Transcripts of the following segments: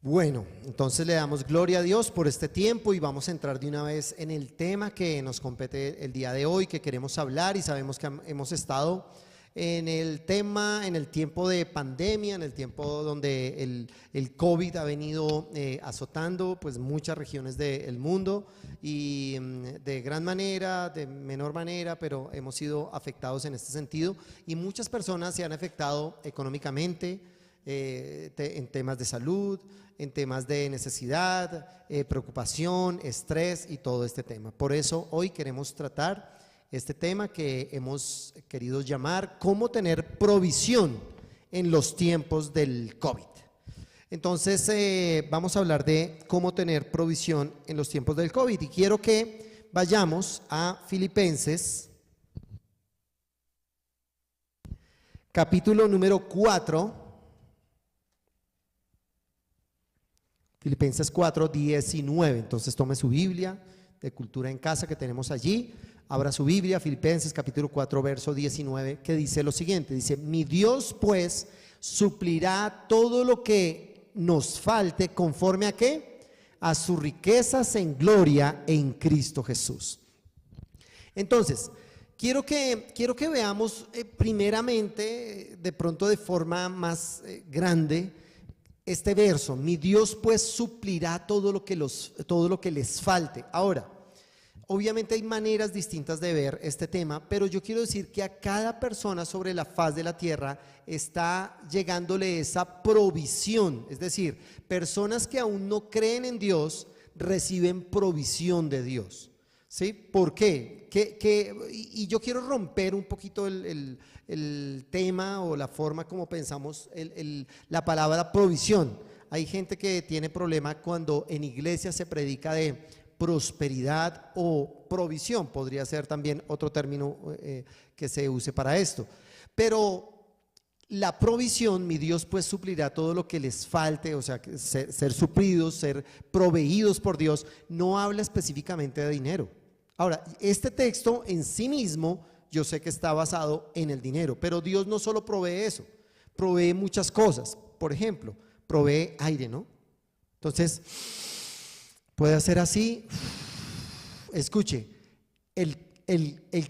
Bueno, entonces le damos gloria a Dios por este tiempo y vamos a entrar de una vez en el tema que nos compete el día de hoy, que queremos hablar, y sabemos que hemos estado en el tema, en el tiempo de pandemia, en el tiempo donde el COVID ha venido azotando pues muchas regiones del mundo, y de gran manera, de menor manera, pero hemos sido afectados en este sentido, y muchas personas se han afectado económicamente, en temas de salud, en temas de necesidad, preocupación, estrés y todo este tema. Por eso hoy queremos tratar este tema que hemos querido llamar cómo tener provisión en los tiempos del COVID. Entonces vamos a hablar de cómo tener provisión en los tiempos del COVID, y quiero que vayamos a Filipenses capítulo número 4. Filipenses 4:19. Entonces tome su Biblia de Cultura en Casa que tenemos allí, abra su Biblia, Filipenses capítulo 4 verso 19, que dice lo siguiente, dice: mi Dios pues suplirá todo lo que nos falte conforme a ¿qué? A sus riquezas en gloria en Cristo Jesús. Entonces quiero que veamos primeramente, de pronto de forma más grande, este verso: mi Dios pues suplirá todo lo que les falte. Ahora, obviamente hay maneras distintas de ver este tema, pero yo quiero decir que a cada persona sobre la faz de la tierra está llegándole esa provisión. Es decir, personas que aún no creen en Dios reciben provisión de Dios. ¿Sí? ¿Por qué? Y yo quiero romper un poquito el tema o la forma como pensamos la palabra provisión. Hay gente que tiene problema cuando en iglesia se predica de prosperidad o provisión. Podría ser también otro término que se use para esto. Pero la provisión, mi Dios pues suplirá todo lo que les falte, o sea, ser suplidos, ser proveídos por Dios, no habla específicamente de dinero. Ahora, este texto en sí mismo yo sé que está basado en el dinero, pero Dios no solo provee eso, provee muchas cosas. Por ejemplo, provee aire, ¿no? Entonces, puede hacer así. Escuche, el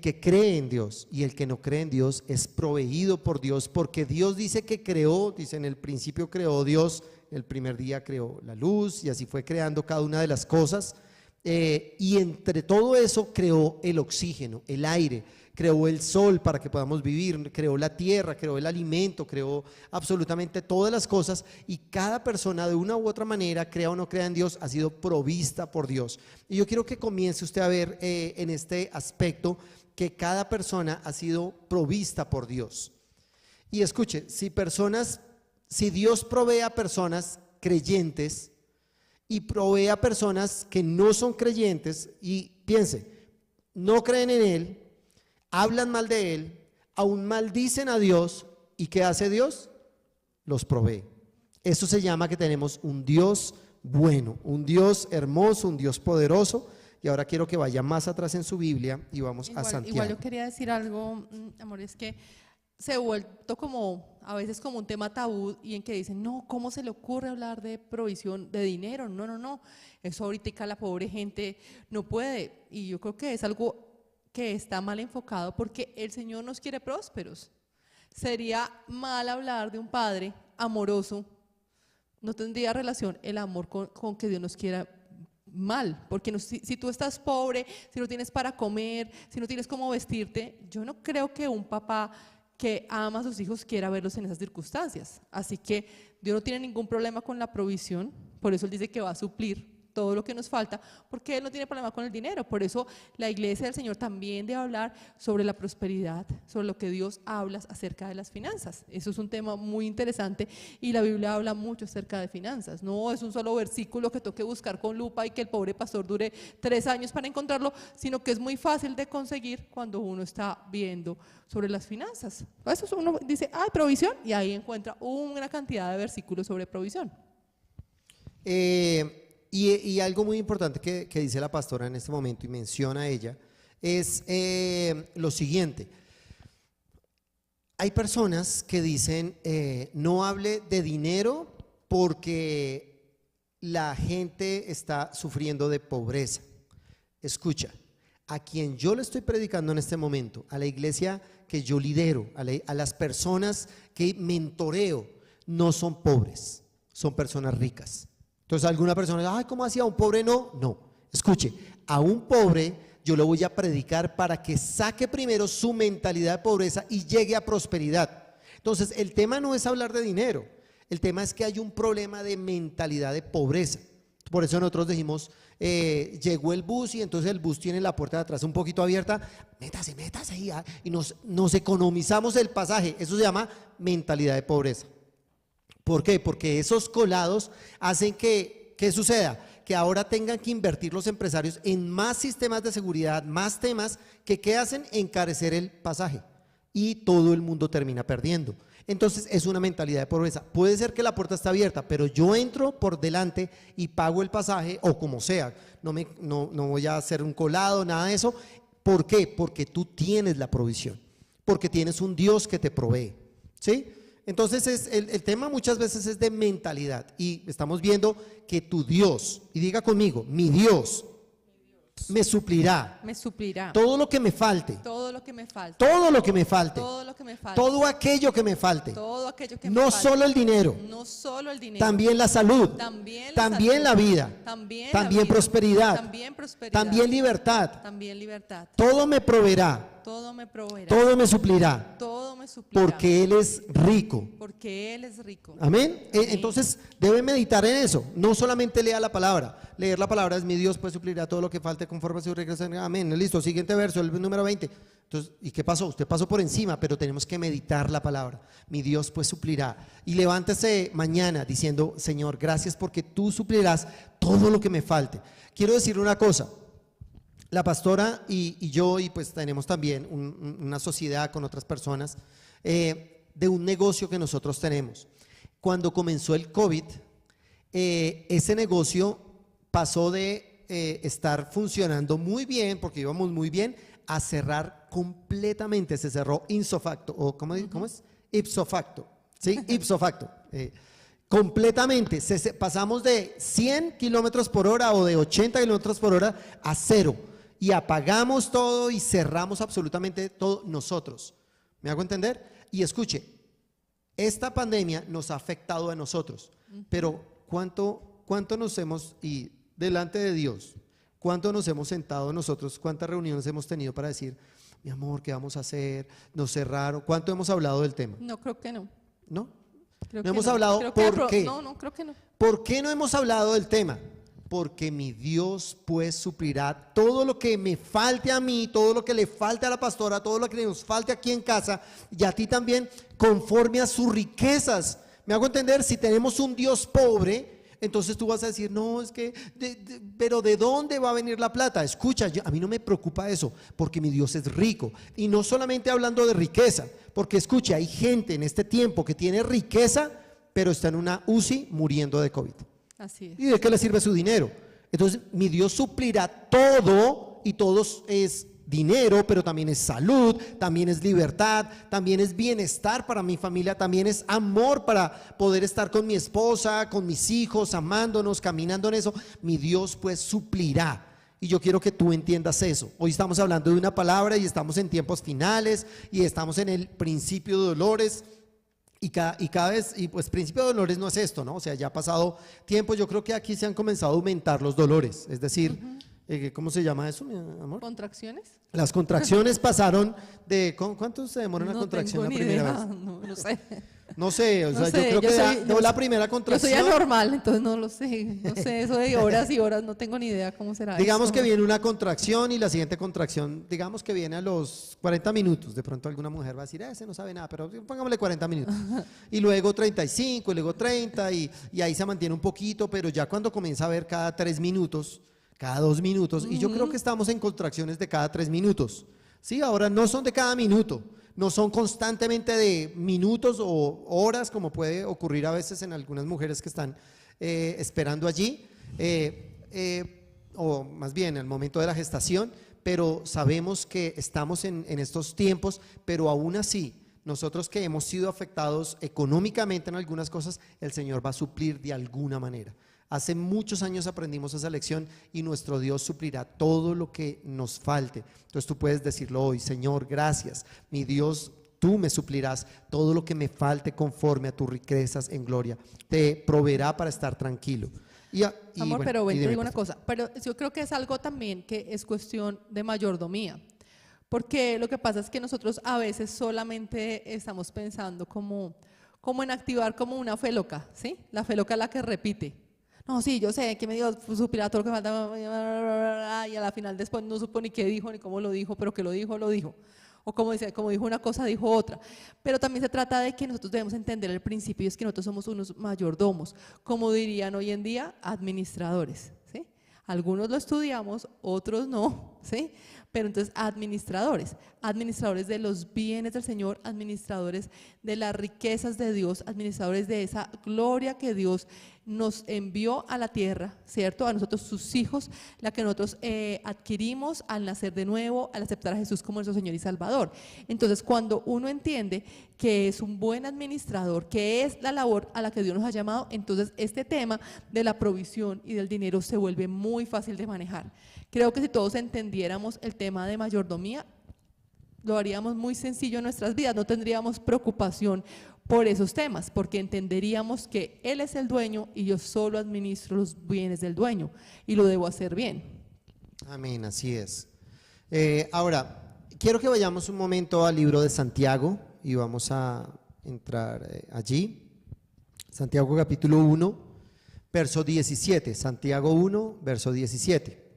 que cree en Dios y el que no cree en Dios es proveído por Dios, porque Dios dice que creó, dice en el principio creó Dios, el primer día creó la luz y así fue creando cada una de las cosas. Y entre todo eso creó el oxígeno, el aire, creó el sol para que podamos vivir, creó la tierra, creó el alimento, creó absolutamente todas las cosas, y cada persona de una u otra manera, crea o no crea en Dios, ha sido provista por Dios. Y yo quiero que comience usted a ver en este aspecto que cada persona ha sido provista por Dios. Y escuche, si Dios provee a personas creyentes y provee a personas que no son creyentes, y piense, no creen en Él, hablan mal de Él, aún maldicen a Dios, ¿y qué hace Dios? Los provee. Eso se llama que tenemos un Dios bueno, un Dios hermoso, un Dios poderoso. Y ahora quiero que vaya más atrás en su Biblia y vamos a Santiago. Igual yo quería decir algo, amor, es que se ha vuelto como, a veces como un tema tabú, y en que dicen, no, ¿cómo se le ocurre hablar de provisión de dinero? No, eso ahorita la pobre gente no puede, y yo creo que es algo que está mal enfocado, porque el Señor nos quiere prósperos. Sería mal hablar de un padre amoroso, no tendría relación el amor con que Dios nos quiera mal, porque si tú estás pobre, si no tienes para comer, si no tienes cómo vestirte, yo no creo que un papá que ama a sus hijos quiera verlos en esas circunstancias. Así que Dios no tiene ningún problema con la provisión, por eso Él dice que va a suplir todo lo que nos falta, porque Él no tiene problema con el dinero. Por eso la iglesia del Señor también debe hablar sobre la prosperidad, sobre lo que Dios habla acerca de las finanzas. Eso es un tema muy interesante, y la Biblia habla mucho acerca de finanzas. No es un solo versículo que toque buscar con lupa y que el pobre pastor dure 3 años para encontrarlo, sino que es muy fácil de conseguir cuando uno está viendo sobre las finanzas. Eso uno dice, hay provisión, y ahí encuentra una cantidad de versículos sobre provisión. Y algo muy importante que dice la pastora en este momento, y menciona ella, es lo siguiente: hay personas que dicen no hable de dinero porque la gente está sufriendo de pobreza. Escucha, a quien yo le estoy predicando en este momento, a la iglesia que yo lidero, a las personas que mentoreo, no son pobres, son personas ricas. Entonces alguna persona dice, ay, ¿cómo hacía? ¿Un pobre no? No, escuche, a un pobre yo le voy a predicar para que saque primero su mentalidad de pobreza y llegue a prosperidad. Entonces el tema no es hablar de dinero, el tema es que hay un problema de mentalidad de pobreza. Por eso nosotros dijimos, llegó el bus y entonces el bus tiene la puerta de atrás un poquito abierta, métase ahí, y nos economizamos el pasaje. Eso se llama mentalidad de pobreza. ¿Por qué? Porque esos colados hacen que, ¿qué suceda? Que ahora tengan que invertir los empresarios en más sistemas de seguridad, más temas que ¿qué hacen? Encarecer el pasaje y todo el mundo termina perdiendo. Entonces es una mentalidad de pobreza. Puede ser que la puerta está abierta, pero yo entro por delante y pago el pasaje o como sea, no voy a hacer un colado, nada de eso. ¿Por qué? Porque tú tienes la provisión, porque tienes un Dios que te provee, ¿sí? Entonces el tema muchas veces es de mentalidad y estamos viendo que tu Dios, y diga conmigo, mi Dios me suplirá todo lo que me falte, todo lo que me falte, todo lo que me falte, todo lo que me falte, todo aquello que me falte, todo aquello que me no falte, solo el dinero, no solo el dinero, también la salud, también también la vida, también también prosperidad, también libertad, también libertad. todo me proveerá, Todo me proveerá, todo me suplirá, todo me suplirá, porque Él es rico. porque Él es rico. Amén. Entonces debe meditar en eso, no solamente lea la palabra. Leer la palabra es mi Dios pues suplirá todo lo que falte conforme a su riqueza. Amén. Listo, siguiente verso, el número 20. Entonces, ¿y qué pasó? Usted pasó por encima, pero tenemos que meditar la palabra. Mi Dios pues suplirá. Y levántese mañana diciendo, Señor, gracias porque tú suplirás todo lo que me falte. Quiero decirle una cosa. La pastora y yo, y pues tenemos también una sociedad con otras personas de un negocio que nosotros tenemos. Cuando comenzó el COVID, ese negocio pasó de estar funcionando muy bien, porque íbamos muy bien, a cerrar completamente. Se cerró ipso facto, o ¿cómo es? Ipso facto, ¿sí? Ipso facto. Completamente. Pasamos de 100 kilómetros por hora o de 80 kilómetros por hora a cero. Y apagamos todo y cerramos absolutamente todo nosotros. ¿Me hago entender? Y escuche, esta pandemia nos ha afectado a nosotros, pero ¿cuánto nos hemos, y delante de Dios, cuánto nos hemos sentado nosotros, cuántas reuniones hemos tenido para decir, mi amor, ¿qué vamos a hacer? Nos cerraron, ¿cuánto hemos hablado del tema? No, creo que no. ¿No? Creo no que hemos no. hablado, Creo ¿por que qué? No, creo que no. ¿Por qué no hemos hablado del tema? Porque mi Dios pues suplirá todo lo que me falte a mí, todo lo que le falte a la pastora, todo lo que nos falte aquí en casa y a ti también, conforme a sus riquezas. ¿Me hago entender? Si tenemos un Dios pobre, entonces tú vas a decir, no, es que, pero ¿de dónde va a venir la plata? Escucha, a mí no me preocupa eso, porque mi Dios es rico. Y no solamente hablando de riqueza, porque escucha, hay gente en este tiempo que tiene riqueza, pero está en una UCI muriendo de COVID. Así es. ¿Y de qué le sirve su dinero? Entonces mi Dios suplirá todo, y todo es dinero, pero también es salud, también es libertad, también es bienestar para mi familia, también es amor para poder estar con mi esposa, con mis hijos, amándonos, caminando en eso. Mi Dios pues suplirá. Y yo quiero que tú entiendas eso. Hoy estamos hablando de una palabra y estamos en tiempos finales y estamos en el principio de dolores. Y cada vez, y pues principio de dolores no es esto, ¿no? O sea, ya ha pasado tiempo, yo creo que aquí se han comenzado a aumentar los dolores, es decir, ¿cómo se llama eso, mi amor? ¿Contracciones? Las contracciones pasaron de, ¿cuánto se demora una No contracción la tengo ni primera idea, vez? no sé. No sé, o No sea, sé, yo creo que yo la primera Yo contracción. soy anormal, entonces no lo sé. No sé, eso de horas y horas, no tengo ni idea cómo será Digamos eso. que viene una contracción y la siguiente contracción, digamos que viene a los 40 minutos. De pronto alguna mujer va a decir, ese no sabe nada, pero pongámosle 40 minutos. Y luego 35, y luego 30, y ahí se mantiene un poquito, pero ya cuando comienza a ver cada 3 minutos, cada 2 minutos, y yo creo que estamos en contracciones de cada 3 minutos. Sí, ahora no son de cada minuto. No son constantemente de minutos o horas, como puede ocurrir a veces en algunas mujeres que están esperando allí, o más bien al momento de la gestación, pero sabemos que estamos en estos tiempos, pero aún así nosotros que hemos sido afectados económicamente en algunas cosas, el Señor va a suplir de alguna manera. Hace muchos años aprendimos esa lección y nuestro Dios suplirá todo lo que nos falte. Entonces tú puedes decirlo hoy: Señor, gracias, mi Dios, tú me suplirás todo lo que me falte conforme a tus riquezas en gloria. Te proveerá para estar tranquilo. Amor, bueno, pero ven, te dime, digo una cosa, pero yo creo que es algo también que es cuestión de mayordomía, porque lo que pasa es que nosotros a veces solamente estamos pensando como en activar como una fe loca, ¿sí? La fe loca es la que repite. No, sí, yo sé que me dio suplirá todo lo que falta, y a la final después no supo ni qué dijo, ni cómo lo dijo, pero que lo dijo. O como dijo una cosa, dijo otra. Pero también se trata de que nosotros debemos entender el principio, y es que nosotros somos unos mayordomos, como dirían hoy en día, administradores, ¿sí? Algunos lo estudiamos, otros no, ¿sí? Pero entonces administradores de los bienes del Señor, administradores de las riquezas de Dios, administradores de esa gloria que Dios nos envió a la tierra, ¿cierto? A nosotros, sus hijos, la que nosotros adquirimos al nacer de nuevo, al aceptar a Jesús como nuestro Señor y Salvador. Entonces, cuando uno entiende que es un buen administrador, que es la labor a la que Dios nos ha llamado, entonces este tema de la provisión y del dinero se vuelve muy fácil de manejar. Creo que si todos entendiéramos el tema de mayordomía, lo haríamos muy sencillo en nuestras vidas, no tendríamos preocupación por esos temas, porque entenderíamos que Él es el dueño y yo solo administro los bienes del dueño y lo debo hacer bien. Amén, así es. Ahora, quiero que vayamos un momento al libro de Santiago y vamos a entrar allí. Santiago capítulo 1, verso 17. Santiago 1, verso 17.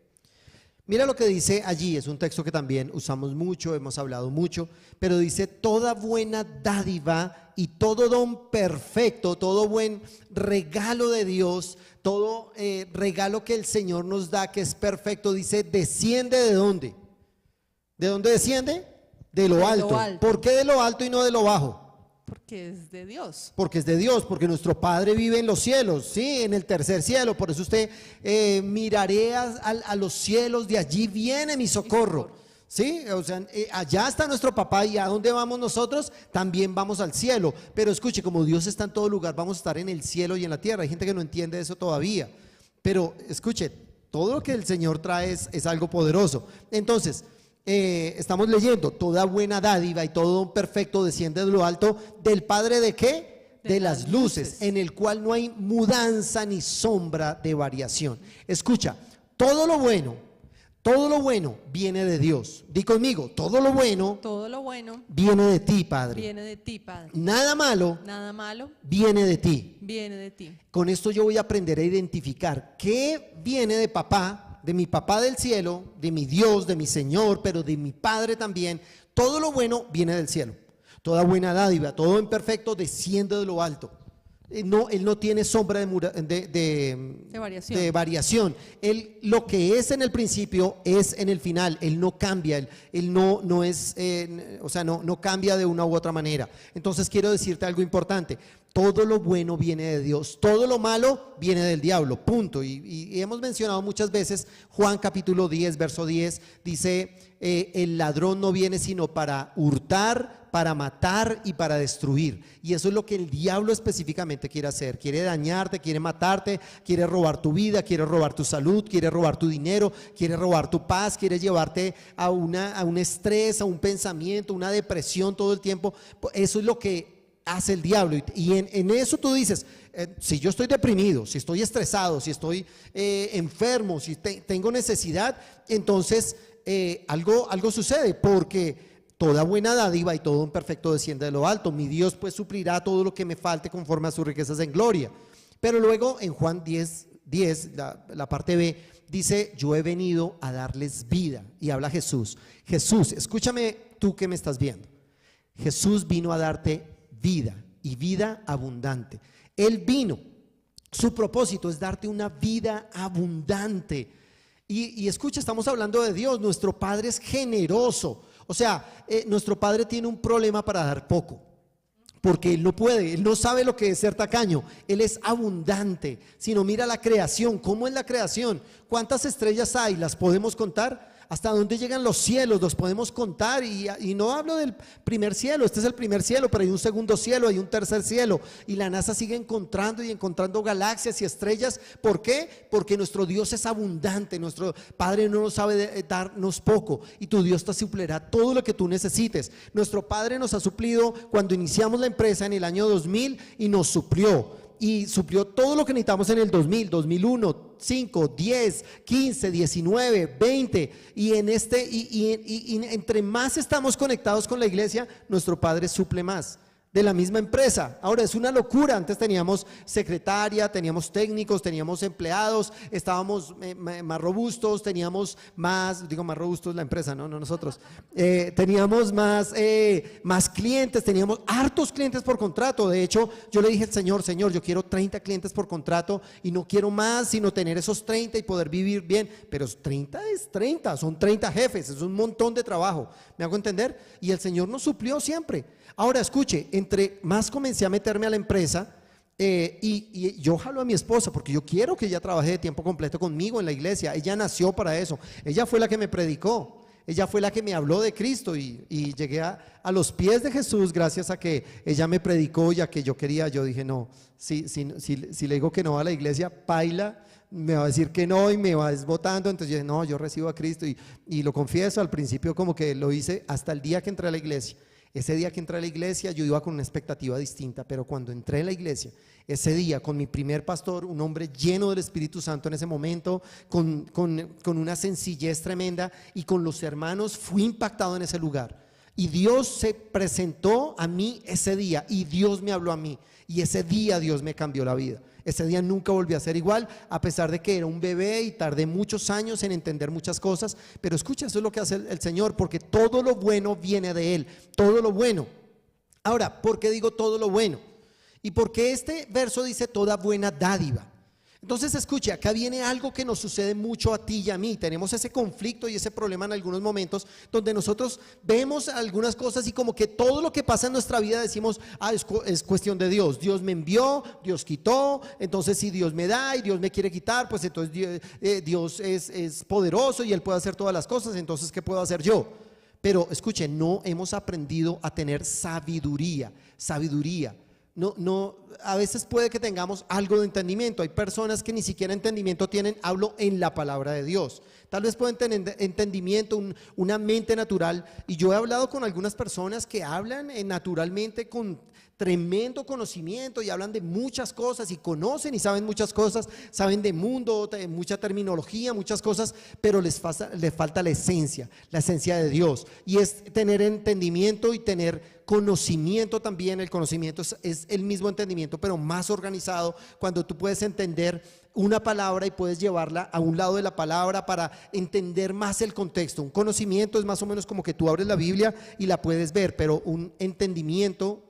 Mira lo que dice allí, es un texto que también usamos mucho, hemos hablado mucho, pero dice: toda buena dádiva y todo don perfecto, todo buen regalo de Dios, todo regalo que el Señor nos da que es perfecto, dice, desciende ¿de dónde? ¿De dónde desciende? De lo alto. ¿Por qué de lo alto y no de lo bajo? Porque es de Dios. Porque es de Dios, porque nuestro Padre vive en los cielos, sí, en el tercer cielo. Por eso usted miraré a los cielos, de allí viene mi socorro. Sí, o sea, allá está nuestro papá, y a dónde vamos nosotros, también vamos al cielo. Pero escuche, como Dios está en todo lugar, vamos a estar en el cielo y en la tierra. Hay gente que no entiende eso todavía. Pero escuche, todo lo que el Señor trae es algo poderoso. Entonces, estamos leyendo: toda buena dádiva y todo don perfecto desciende de lo alto, del Padre ¿de qué? De las luces, en el cual no hay mudanza ni sombra de variación. Escucha, todo lo bueno viene de Dios. Di conmigo: todo lo bueno viene de ti, Padre. Nada malo viene de ti. Con esto yo voy a aprender a identificar qué viene de papá, de mi papá del cielo, de mi Dios, de mi Señor, pero de mi Padre también. Todo lo bueno viene del cielo. Toda buena dádiva, todo en perfecto desciende de lo alto. Él no tiene sombra de variación. Él, lo que es en el principio es en el final. Él no cambia. Él no es, no cambia de una u otra manera. Entonces quiero decirte algo importante: todo lo bueno viene de Dios, todo lo malo viene del diablo, punto. Y hemos mencionado muchas veces Juan capítulo 10, verso 10, dice: el ladrón no viene sino para hurtar, para matar y para destruir. Y eso es lo que el diablo específicamente quiere hacer. Quiere dañarte, quiere matarte, quiere robar tu vida, quiere robar tu salud, quiere robar tu dinero, quiere robar tu paz, quiere llevarte a un estrés, a un pensamiento, una depresión todo el tiempo. Eso es lo que hace el diablo. Y en eso tú dices: si yo estoy deprimido, si estoy estresado, si estoy enfermo, si tengo necesidad, entonces algo sucede, porque toda buena dádiva y todo don perfecto desciende de lo alto. Mi Dios pues suplirá todo lo que me falte conforme a sus riquezas en gloria. Pero luego en Juan 10, la parte B, dice: yo he venido a darles vida. Y habla Jesús. Jesús, escúchame tú que me estás viendo. Jesús vino a darte vida, y vida abundante. Él vino, su propósito es darte una vida abundante. Y escucha, estamos hablando de Dios. Nuestro Padre es generoso. O sea, nuestro Padre tiene un problema para dar poco, porque Él no puede, Él no sabe lo que es ser tacaño. Él es abundante. Si no, mira la creación. ¿Cómo es la creación? ¿Cuántas estrellas hay? ¿Las podemos contar? hasta dónde llegan los cielos, los podemos contar y no hablo del primer cielo, este es el primer cielo, pero hay un segundo cielo, hay un tercer cielo y la NASA sigue encontrando y encontrando galaxias y estrellas. ¿Por qué? Porque nuestro Dios es abundante, nuestro Padre no nos sabe darnos poco y tu Dios te suplirá todo lo que tú necesites. Nuestro Padre nos ha suplido cuando iniciamos la empresa en el año 2000 y nos suplió. Y suplió todo lo que necesitamos en el 2000, 2001, 5, 10, 15, 19, 20 y entre más estamos conectados con la iglesia, nuestro Padre suple más. De la misma empresa. Ahora es una locura, antes teníamos secretaria, teníamos técnicos, teníamos empleados, estábamos más robustos, teníamos más, digo más robustos la empresa, no nosotros, teníamos más clientes, teníamos hartos clientes por contrato. De hecho yo le dije al Señor, yo quiero 30 clientes por contrato y no quiero más sino tener esos 30 y poder vivir bien, pero 30 es 30, son 30 jefes, es un montón de trabajo, ¿me hago entender? Y el Señor nos suplió siempre. Ahora escuche, entre más comencé a meterme a la empresa y yo jalo a mi esposa porque yo quiero que ella trabaje de tiempo completo conmigo en la iglesia. Ella nació para eso, ella fue la que me predicó, ella fue la que me habló de Cristo y llegué a los pies de Jesús gracias a que ella me predicó y a que yo quería. Yo dije no, si le digo que no a la iglesia, paila, me va a decir que no y me va desbotando. Entonces yo dije no, yo recibo a Cristo y lo confieso, al principio como que lo hice hasta el día que entré a la iglesia. Ese día que entré a la iglesia yo iba con una expectativa distinta, pero cuando entré a la iglesia, ese día con mi primer pastor, un hombre lleno del Espíritu Santo en ese momento, con una sencillez tremenda y con los hermanos, fui impactado en ese lugar. Y Dios se presentó a mí ese día y Dios me habló a mí y ese día Dios me cambió la vida. Ese día nunca volví a ser igual, a pesar de que era un bebé y tardé muchos años en entender muchas cosas. Pero escucha, eso es lo que hace el Señor, porque todo lo bueno viene de Él, todo lo bueno. Ahora, ¿por qué digo todo lo bueno? Y porque este verso dice toda buena dádiva. Entonces escuche, acá viene algo que nos sucede mucho a ti y a mí. Tenemos ese conflicto y ese problema en algunos momentos donde nosotros vemos algunas cosas y como que todo lo que pasa en nuestra vida decimos, es cuestión de Dios. Dios me envió, Dios quitó, entonces si Dios me da y Dios me quiere quitar, pues entonces Dios es poderoso y Él puede hacer todas las cosas, entonces ¿qué puedo hacer yo? Pero escuche, no hemos aprendido a tener sabiduría. No, a veces puede que tengamos algo de entendimiento. Hay personas que ni siquiera entendimiento tienen, hablo en la palabra de Dios. Tal vez pueden tener entendimiento, una mente natural. Y yo he hablado con algunas personas que hablan naturalmente con tremendo conocimiento y hablan de muchas cosas y conocen y saben muchas cosas, saben de mundo, de mucha terminología, muchas cosas, pero les falta la esencia de Dios, y es tener entendimiento y tener conocimiento también. El conocimiento es el mismo entendimiento, pero más organizado, cuando tú puedes entender una palabra y puedes llevarla a un lado de la palabra para entender más el contexto. Un conocimiento es más o menos como que tú abres la Biblia y la puedes ver, pero un entendimiento,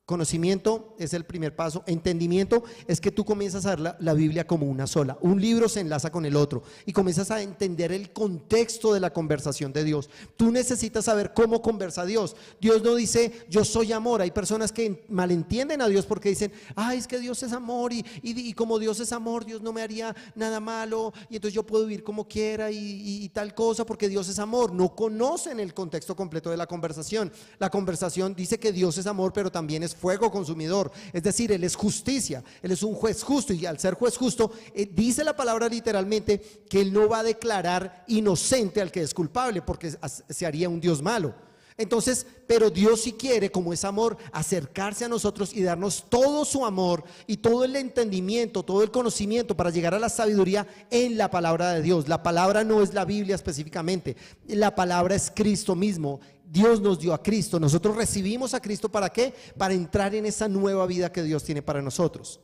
conocimiento es el primer paso. Entendimiento es que tú comienzas a ver la Biblia como una sola. Un libro se enlaza con el otro y comienzas a entender el contexto de la conversación de Dios. Tú necesitas saber cómo conversa Dios. Dios no dice yo soy amor. Hay personas que malentienden a Dios porque dicen, es que Dios es amor y como Dios es amor, Dios no me haría nada malo y entonces yo puedo vivir como quiera y tal cosa porque Dios es amor. No conocen el contexto completo de la conversación. La conversación dice que Dios es amor, pero también es fuego consumidor, es decir, Él es justicia, Él es un juez justo, y al ser juez justo, dice la palabra literalmente que Él no va a declarar inocente al que es culpable, porque se haría un Dios malo. Entonces, pero Dios sí quiere, como es amor, acercarse a nosotros y darnos todo su amor y todo el entendimiento, todo el conocimiento para llegar a la sabiduría en la palabra de Dios. La palabra no es la Biblia específicamente, la palabra es Cristo mismo. Dios nos dio a Cristo, nosotros recibimos a Cristo, ¿para qué? Para entrar en esa nueva vida que Dios tiene para nosotros.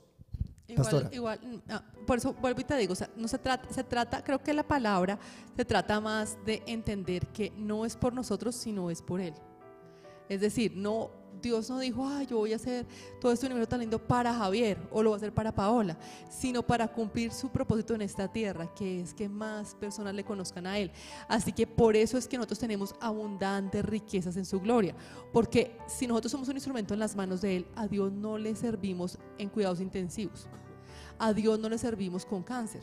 Igual, por eso vuelvo y te digo, o sea, no se trata, creo que la palabra se trata más de entender que no es por nosotros, sino es por Él. Es decir, Dios no dijo, yo voy a hacer todo este universo tan lindo para Javier o lo voy a hacer para Paola, sino para cumplir su propósito en esta tierra, que es que más personas le conozcan a Él. Así que por eso es que nosotros tenemos abundantes riquezas en su gloria, porque si nosotros somos un instrumento en las manos de Él, a Dios no le servimos en cuidados intensivos, a Dios no le servimos con cáncer,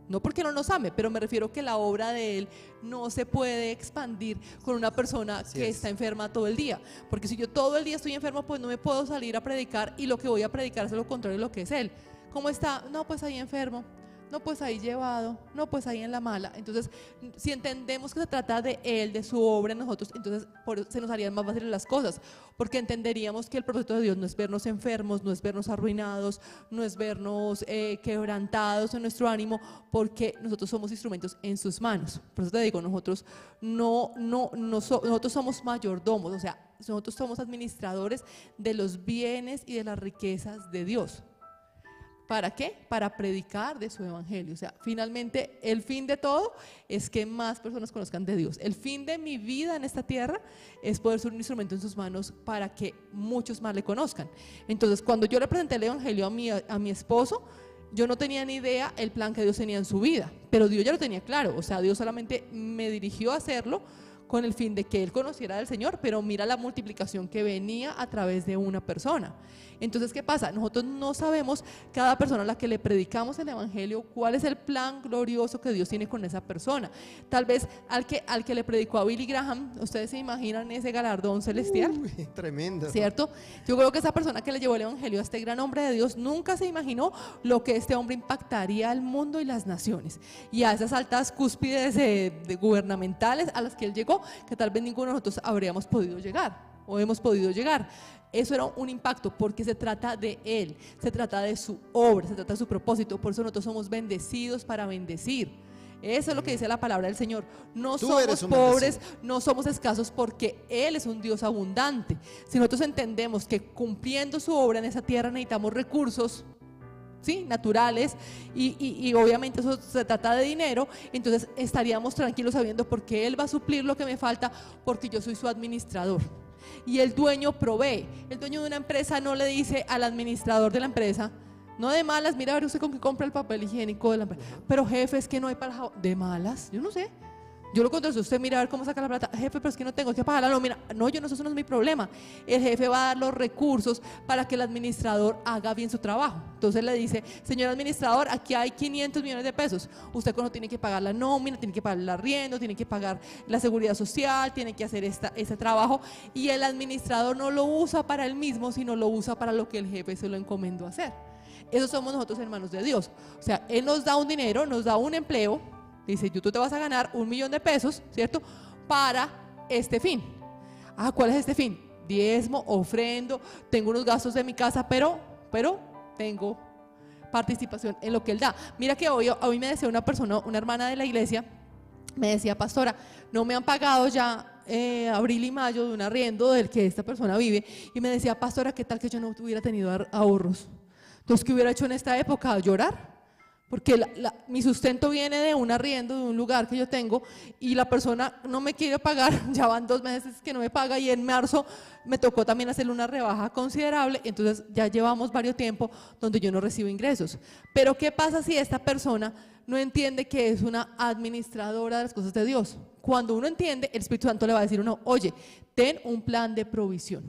No porque no nos ame, pero me refiero que la obra de Él no se puede expandir con una persona que está enferma todo el día. Porque si yo todo el día estoy enfermo, pues no me puedo salir a predicar y lo que voy a predicar es lo contrario de lo que es Él. ¿Cómo está? No, pues ahí enfermo. No, pues ahí llevado. No, pues ahí en la mala. Entonces, si entendemos que se trata de Él, de su obra en nosotros, entonces se nos harían más fáciles las cosas, porque entenderíamos que el propósito de Dios no es vernos enfermos, no es vernos arruinados, no es vernos quebrantados en nuestro ánimo, porque nosotros somos instrumentos en sus manos. Por eso te digo, nosotros nosotros somos mayordomos, o sea, nosotros somos administradores de los bienes y de las riquezas de Dios. ¿Para qué? Para predicar de su evangelio. O sea, finalmente el fin de todo es que más personas conozcan de Dios. El fin de mi vida en esta tierra es poder ser un instrumento en sus manos para que muchos más le conozcan. Entonces, cuando yo le presenté el evangelio a mi esposo, yo no tenía ni idea el plan que Dios tenía en su vida, pero Dios ya lo tenía claro. O sea, Dios solamente me dirigió a hacerlo con el fin de que él conociera del Señor, pero mira la multiplicación que venía a través de una persona. Entonces, ¿qué pasa? Nosotros no sabemos, cada persona a la que le predicamos el evangelio, cuál es el plan glorioso que Dios tiene con esa persona. Tal vez al que le predicó a Billy Graham, ustedes se imaginan ese galardón celestial. Tremendo, ¿cierto? Yo creo que esa persona que le llevó el evangelio a este gran hombre de Dios nunca se imaginó lo que este hombre impactaría al mundo y las naciones, y a esas altas cúspides gubernamentales a las que él llegó, que tal vez ninguno de nosotros habríamos podido llegar o hemos podido llegar. Eso era un impacto, porque se trata de Él, se trata de su obra, se trata de su propósito. Por eso nosotros somos bendecidos para bendecir. Eso es lo que dice la palabra del Señor. No somos pobres, no somos escasos, porque Él es un Dios abundante. Si nosotros entendemos que cumpliendo su obra en esa tierra necesitamos recursos, ¿sí?, naturales, y obviamente eso se trata de dinero, entonces estaríamos tranquilos sabiendo porque Él va a suplir lo que me falta, porque yo soy su administrador. Y el dueño provee. El dueño de una empresa no le dice al administrador de la empresa: no, de malas, mira a ver usted con qué compra el papel higiénico de la empresa. Pero jefe, es que no hay para jabón. De malas, yo no sé. Yo lo contrario, usted mira a ver cómo saca la plata. Jefe, pero es que no tengo que pagar la nómina. No, eso no es mi problema. El jefe va a dar los recursos para que el administrador haga bien su trabajo. Entonces le dice: señor administrador, aquí hay 500 millones de pesos. Usted cuando tiene que pagar la nómina, tiene que pagar el arriendo, tiene que pagar la seguridad social, tiene que hacer ese trabajo. Y el administrador no lo usa para él mismo, sino lo usa para lo que el jefe se lo encomendó hacer. Eso somos nosotros, hermanos de Dios. O sea, Él nos da un dinero, nos da un empleo. Dice: tú te vas a ganar 1 millón de pesos, ¿cierto?, para este fin. ¿Cuál es este fin? Diezmo, ofrendo, tengo unos gastos de mi casa, pero tengo participación en lo que Él da. Mira que hoy me decía una persona, una hermana de la iglesia, me decía: pastora, no me han pagado ya abril y mayo de un arriendo del que esta persona vive. Y me decía: pastora, ¿qué tal que yo no hubiera tenido ahorros? Entonces, ¿qué hubiera hecho en esta época? ¿Llorar? Porque mi sustento viene de un arriendo, de un lugar que yo tengo, y la persona no me quiere pagar. Ya van 2 meses que no me paga, y en marzo me tocó también hacerle una rebaja considerable. Entonces ya llevamos varios tiempo donde yo no recibo ingresos. Pero ¿qué pasa si esta persona no entiende que es una administradora de las cosas de Dios? Cuando uno entiende, el Espíritu Santo le va a decir a uno: oye, ten un plan de provisión,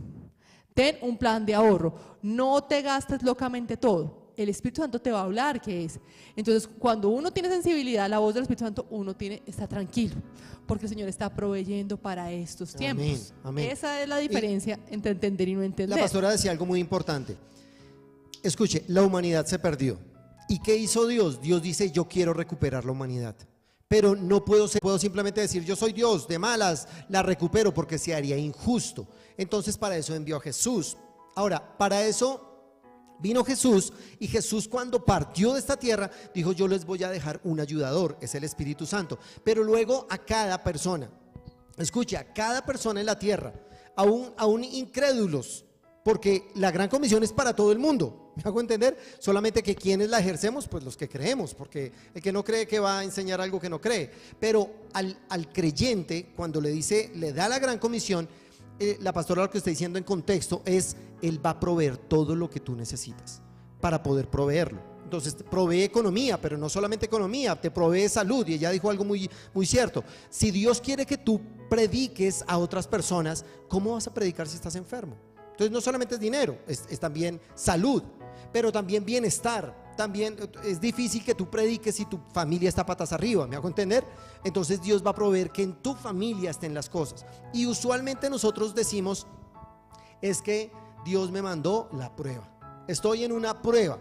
ten un plan de ahorro, no te gastes locamente todo. El Espíritu Santo te va a hablar qué es. Entonces, cuando uno tiene sensibilidad a la voz del Espíritu Santo, uno está tranquilo, porque el Señor está proveyendo para estos tiempos. Amén. Esa es la diferencia entre entender y no entender. La pastora decía algo muy importante. Escuche, la humanidad se perdió. ¿Y qué hizo Dios? Dios dice: yo quiero recuperar la humanidad. Pero no puedo simplemente decir: yo soy Dios, de malas la recupero, porque se haría injusto. Entonces, para eso envió a Jesús. Ahora, para eso vino Jesús, y Jesús, cuando partió de esta tierra, dijo: yo les voy a dejar un ayudador, es el Espíritu Santo. Pero luego a cada persona, escucha, a cada persona en la tierra, aún incrédulos, porque la gran comisión es para todo el mundo, ¿me hago entender? Solamente que quienes la ejercemos, pues los que creemos, porque el que no cree, que va a enseñar algo que no cree. Pero al creyente, cuando le da la gran comisión, la pastora lo que está diciendo en contexto es: Él va a proveer todo lo que tú necesitas para poder proveerlo. Entonces provee economía, pero no solamente economía, te provee salud. Y ella dijo algo muy, muy cierto: si Dios quiere que tú prediques a otras personas, ¿cómo vas a predicar si estás enfermo? Entonces no solamente es dinero, es también salud, pero también bienestar, también es difícil que tú prediques si tu familia está patas arriba, ¿me hago entender? Entonces Dios va a proveer que en tu familia estén las cosas. Y usualmente nosotros decimos, es que Dios me mandó la prueba, estoy en una prueba.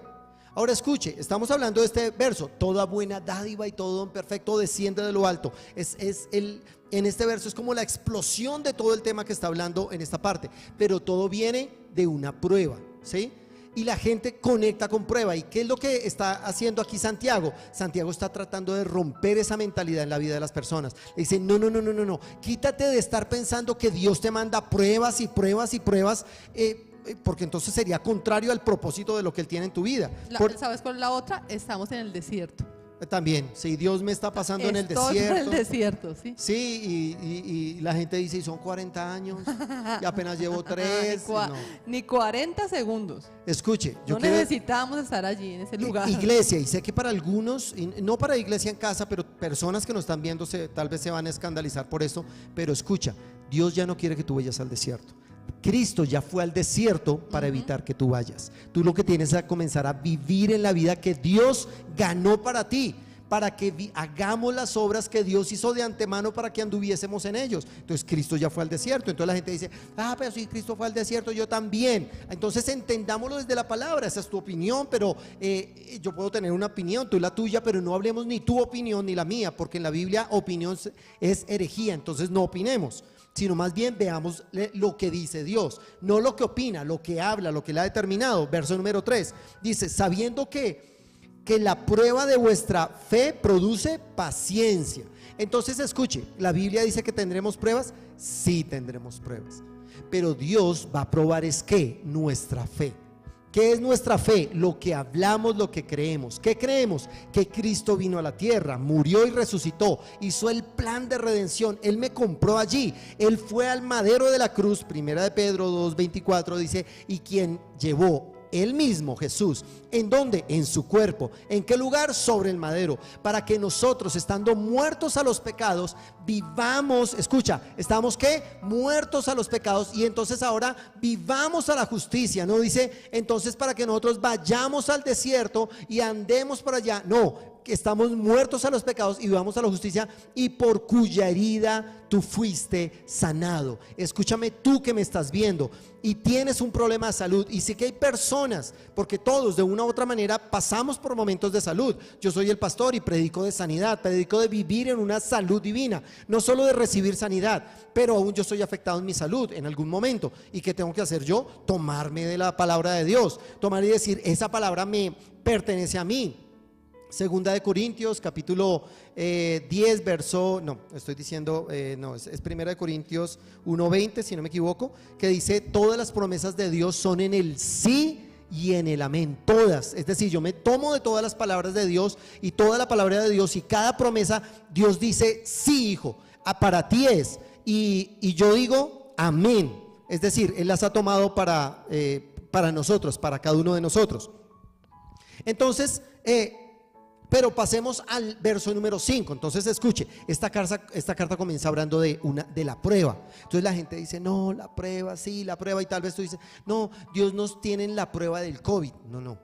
Ahora escuche, estamos hablando de este verso, toda buena dádiva y todo don perfecto desciende de lo alto. En este verso es como la explosión de todo el tema que está hablando en esta parte, pero todo viene de una prueba, ¿sí? Y la gente conecta con prueba. ¿Y qué es lo que está haciendo aquí Santiago? Santiago está tratando de romper esa mentalidad en la vida de las personas. Le dice, no, quítate de estar pensando que Dios te manda pruebas y pruebas y pruebas, porque entonces sería contrario al propósito de lo que Él tiene en tu vida. ¿Sabes cuál es la otra? Estamos en el desierto. También, si Dios me está pasando en el Estoy desierto. en el desierto, sí. Sí, y la gente dice, y son 40 años, y apenas llevo 3. Ni 40 segundos. Escuche, yo no quiero, necesitamos estar allí, en ese lugar. iglesia, y sé que para algunos, y no para iglesia en casa, pero personas que nos están viendo tal vez se van a escandalizar por esto, pero escucha, Dios ya no quiere que tú vayas al desierto. Cristo ya fue al desierto para evitar que tú vayas. Tú lo que tienes es comenzar a vivir en la vida que Dios ganó para ti, para que hagamos las obras que Dios hizo de antemano para que anduviésemos en ellos. Entonces Cristo ya fue al desierto. Entonces la gente dice, pero si Cristo fue al desierto, yo también. Entonces entendámoslo desde la palabra. Esa es tu opinión, pero yo puedo tener una opinión, tú la tuya, pero no hablemos ni tu opinión ni la mía, porque en la Biblia opinión es herejía. Entonces no opinemos, sino más bien veamos lo que dice Dios, no lo que opina, lo que habla, lo que Él ha determinado. Verso número 3 dice, sabiendo que la prueba de vuestra fe produce paciencia. Entonces escuche, la Biblia dice que tendremos pruebas. Sí, tendremos pruebas, pero Dios va a probar es que nuestra fe. ¿Qué es nuestra fe? Lo que hablamos, lo que creemos. ¿Qué creemos? Que Cristo vino a la tierra, murió y resucitó, hizo el plan de redención. Él me compró allí. Él fue al madero de la cruz. Primera de Pedro 2:24 dice, y quien llevó Él mismo, Jesús, ¿en dónde? En su cuerpo. ¿En qué lugar? Sobre el madero, para que nosotros, estando muertos a los pecados, vivamos. Escucha, estamos ¿qué? Muertos a los pecados, y entonces ahora vivamos a la justicia. No dice entonces para que nosotros vayamos al desierto y andemos por allá. No, que estamos muertos a los pecados y vivamos a la justicia, y por cuya herida tú fuiste sanado. Escúchame, tú que me estás viendo y tienes un problema de salud, y sé que hay personas, porque todos de una u otra manera pasamos por momentos de salud. Yo soy el pastor y predico de sanidad, predico de vivir en una salud divina, no solo de recibir sanidad, pero aún yo soy afectado en mi salud en algún momento. ¿Y qué tengo que hacer yo? Tomarme de la palabra de Dios, tomar y decir, esa palabra me pertenece a mí. Segunda de Corintios capítulo 10 verso, no, estoy diciendo, no, es Primera de Corintios 1:20 si no me equivoco, que dice, todas las promesas de Dios son en el sí y en el amén, todas. Es decir, yo me tomo de todas las palabras de Dios, y toda la palabra de Dios y cada promesa, Dios dice, sí, hijo, para ti es, y yo digo, amén. Es decir, Él las ha tomado para nosotros, para cada uno de nosotros. Entonces, pero pasemos al verso número 5. Entonces escuche, esta carta comienza hablando de la prueba. Entonces la gente dice, no, la prueba, sí, la prueba. Y tal vez tú dices, no, Dios nos tiene en la prueba del COVID. No,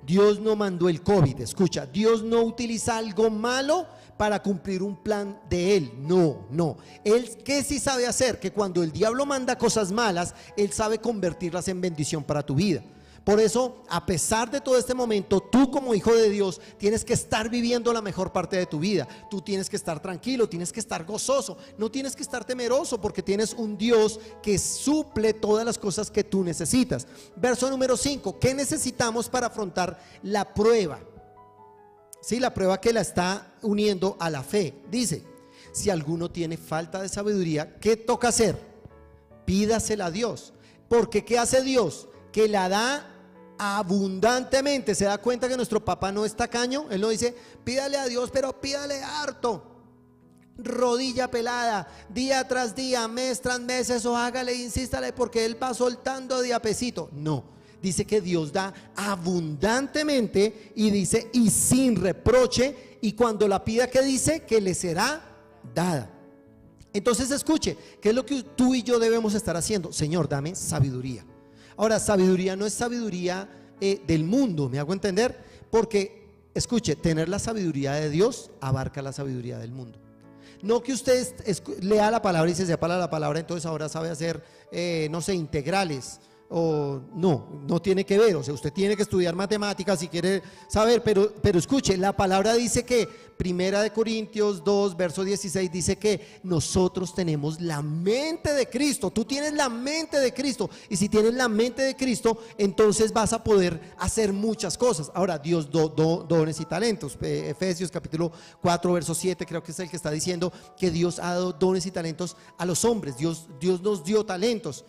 Dios no mandó el COVID. Escucha, Dios no utiliza algo malo para cumplir un plan de Él. No. Él, ¿qué sí sabe hacer? Que cuando el diablo manda cosas malas, Él sabe convertirlas en bendición para tu vida. Por eso, a pesar de todo este momento, tú como hijo de Dios tienes que estar viviendo la mejor parte de tu vida. Tú tienes que estar tranquilo, tienes que estar gozoso, no tienes que estar temeroso, porque tienes un Dios que suple todas las cosas que tú necesitas. Verso número 5, ¿qué necesitamos para afrontar la prueba? Sí, la prueba que la está uniendo a la fe. Dice, si alguno tiene falta de sabiduría, ¿qué toca hacer? Pídasela a Dios, porque ¿qué hace Dios? Que la da abundantemente. Se da cuenta que nuestro papá no es tacaño. Él no dice, pídale a Dios, pero pídale harto, rodilla pelada, día tras día, mes tras mes, eso hágale, insístale, porque Él va soltando de a pesito. No, dice que Dios da abundantemente, y dice, y sin reproche, y cuando la pida, ¿qué dice? Que le será dada. Entonces escuche, ¿qué es lo que tú y yo debemos estar haciendo? Señor, dame sabiduría. Ahora, sabiduría no es sabiduría del mundo, ¿me hago entender? Porque, escuche, tener la sabiduría de Dios abarca la sabiduría del mundo. No que usted lea la palabra y se sepa la palabra, entonces ahora sabe hacer, no sé, integrales. O no tiene que ver. O sea, usted tiene que estudiar matemáticas si quiere saber, pero escuche, la palabra dice que Primera de Corintios 2 verso 16 dice que nosotros tenemos la mente de Cristo. Tú tienes la mente de Cristo, y si tienes la mente de Cristo, entonces vas a poder hacer muchas cosas. Ahora, Dios dones y talentos. Efesios capítulo 4 verso 7 creo que es el que está diciendo que Dios ha dado dones y talentos a los hombres. Dios nos dio talentos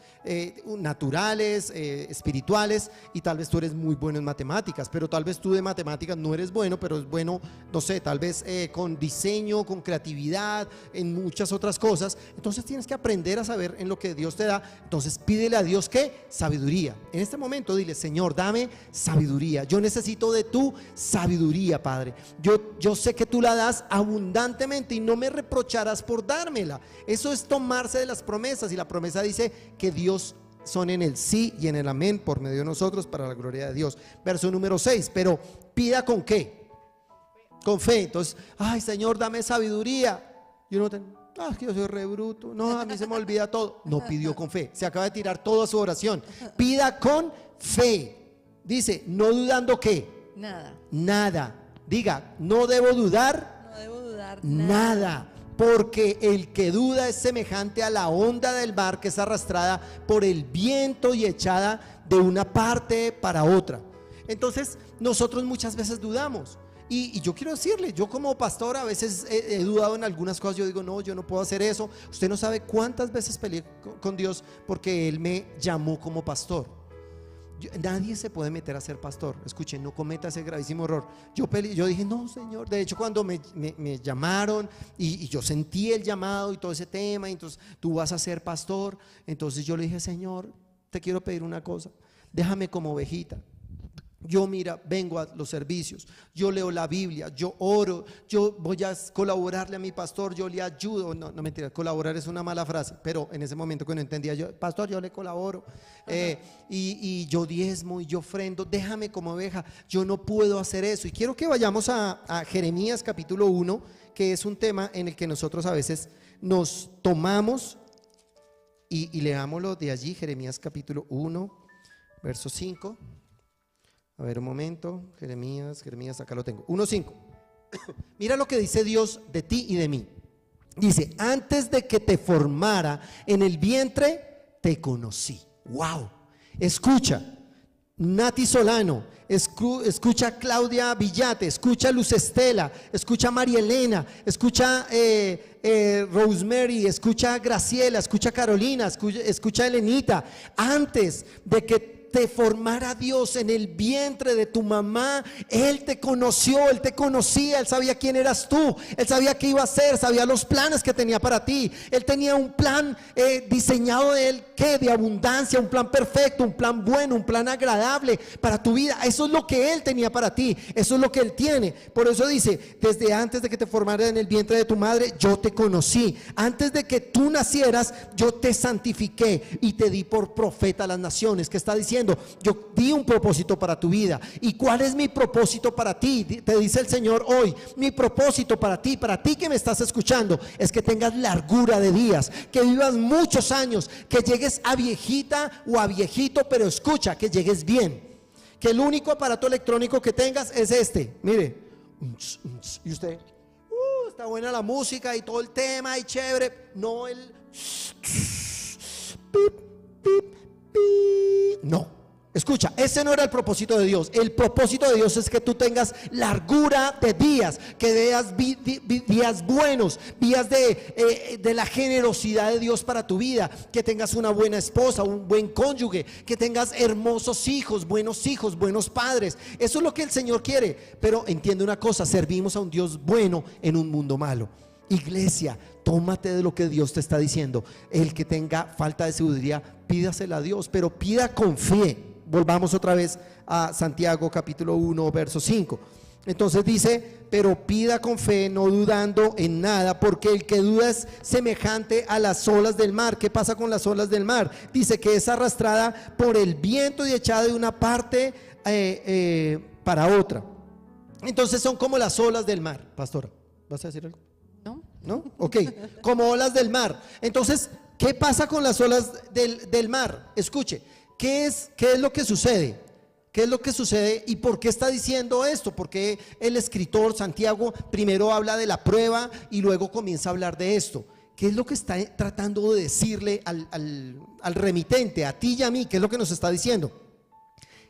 naturales, espirituales, y tal vez tú eres muy bueno en matemáticas, pero tal vez tú de matemáticas no eres bueno, pero es bueno, no sé, tal vez con diseño, con creatividad, en muchas otras cosas. Entonces tienes que aprender a saber en lo que Dios te da. Entonces pídele a Dios ¿qué? Sabiduría. En este momento dile: Señor, dame sabiduría, yo necesito de tu sabiduría, Padre. Yo sé que tú la das abundantemente y no me reprocharás por dármela. Eso es tomarse de las promesas, y la promesa dice que Dios son en el sí y en el amén por medio de nosotros, para la gloria de Dios. Verso número 6, pero pida ¿con qué? Con fe. Entonces, ay, Señor, dame sabiduría. Y uno que yo soy re bruto, no, a mí se me olvida todo. No pidió con fe, se acaba de tirar toda su oración. Pida con fe. Dice, no dudando ¿qué? Nada. Diga, no debo dudar. No debo dudar nada. Porque el que duda es semejante a la onda del mar, que es arrastrada por el viento y echada de una parte para otra. Entonces nosotros muchas veces dudamos, y yo quiero decirle, yo como pastor a veces he dudado en algunas cosas. Yo digo, no, yo no puedo hacer eso. Usted no sabe cuántas veces peleé con Dios porque Él me llamó como pastor. Nadie se puede meter a ser pastor. Escuchen, no cometa ese gravísimo error. Yo dije, no, Señor. De hecho, cuando me llamaron y yo sentí el llamado y todo ese tema, y entonces tú vas a ser pastor, entonces yo le dije, Señor, te quiero pedir una cosa, déjame como ovejita. Yo, mira, vengo a los servicios, yo leo la Biblia, yo oro, yo voy a colaborarle a mi pastor, yo le ayudo. No mentira, colaborar es una mala frase, pero en ese momento que no entendía, yo, pastor, yo le colaboro, y yo diezmo y yo ofrendo. Déjame como oveja, yo no puedo hacer eso. Y quiero que vayamos a Jeremías capítulo 1, que es un tema en el que nosotros a veces nos tomamos, y leámoslo de allí. Jeremías capítulo 1 verso 5. A ver un momento, Jeremías, acá lo tengo, 1:5. Mira lo que dice Dios de ti y de mí. Dice, antes de que te formara en el vientre, te conocí. Wow. Escucha, Nati Solano, escucha Claudia Villate, escucha Luz Estela, escucha María Elena, escucha Rosemary, escucha Graciela, escucha Carolina, escucha Elenita. Antes de que te formara Dios en el vientre de tu mamá, Él te conoció, Él te conocía, Él sabía quién eras tú, Él sabía qué iba a hacer, sabía los planes que tenía para ti. Él tenía un plan diseñado de Él, ¿qué? De abundancia, un plan perfecto, un plan bueno, un plan agradable para tu vida. Eso es lo que Él tenía para ti, eso es lo que Él tiene. Por eso dice, desde antes de que te formara en el vientre de tu madre, yo te conocí. Antes de que tú nacieras, yo te santifiqué y te di por profeta a las naciones. ¿Qué está diciendo? Yo di un propósito para tu vida. ¿Y cuál es mi propósito para ti? Te dice el Señor hoy, mi propósito para ti que me estás escuchando, es que tengas largura de días, que vivas muchos años, que llegues a viejita o a viejito, pero escucha, que llegues bien, que el único aparato electrónico que tengas es este, mire, y usted, está buena la música y todo el tema y chévere, no el pip, pip, no, escucha, ese no era el propósito de Dios. El propósito de Dios es que tú tengas largura de días, que veas días buenos, días de la generosidad de Dios para tu vida, que tengas una buena esposa, un buen cónyuge, que tengas hermosos hijos, buenos padres. Eso es lo que el Señor quiere. Pero entiende una cosa, servimos a un Dios bueno en un mundo malo. Iglesia, tómate de lo que Dios te está diciendo. El que tenga falta de sabiduría, pídasela a Dios, pero pida con fe. Volvamos otra vez a Santiago capítulo 1 verso 5. Entonces dice, pero pida con fe, no dudando en nada, porque el que duda es semejante a las olas del mar. ¿Qué pasa con las olas del mar? Dice que es arrastrada por el viento y echada de una parte para otra. Entonces son como las olas del mar. Pastora, ¿vas a decir algo? ¿No? ¿No? Ok, como olas del mar. Entonces, ¿qué pasa con las olas del mar? Escuche, ¿qué es lo que sucede? ¿Qué es lo que sucede y por qué está diciendo esto? Porque el escritor Santiago primero habla de la prueba y luego comienza a hablar de esto. ¿Qué es lo que está tratando de decirle al remitente, a ti y a mí? ¿Qué es lo que nos está diciendo?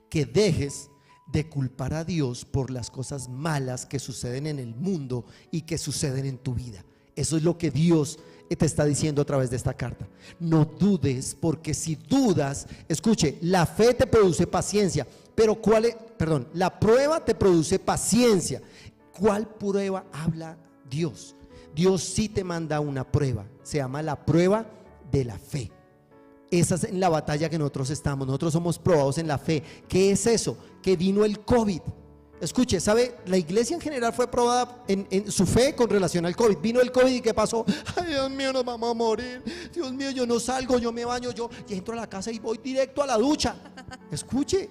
Que dejes de culpar a Dios por las cosas malas que suceden en el mundo y que suceden en tu vida. Eso es lo que Dios te está diciendo a través de esta carta. No dudes, porque si dudas, escuche, la fe te produce paciencia, pero la prueba te produce paciencia. ¿Cuál prueba habla Dios? Dios sí te manda una prueba, se llama la prueba de la fe. Esa es en la batalla que nosotros estamos. Nosotros somos probados en la fe. ¿Qué es eso? Que vino el COVID. Escuche, ¿sabe? La iglesia en general fue probada en su fe con relación al COVID. Vino el COVID y ¿qué pasó? Ay, Dios mío, nos vamos a morir. Dios mío, yo no salgo, yo me baño, yo entro a la casa y voy directo a la ducha. Escuche,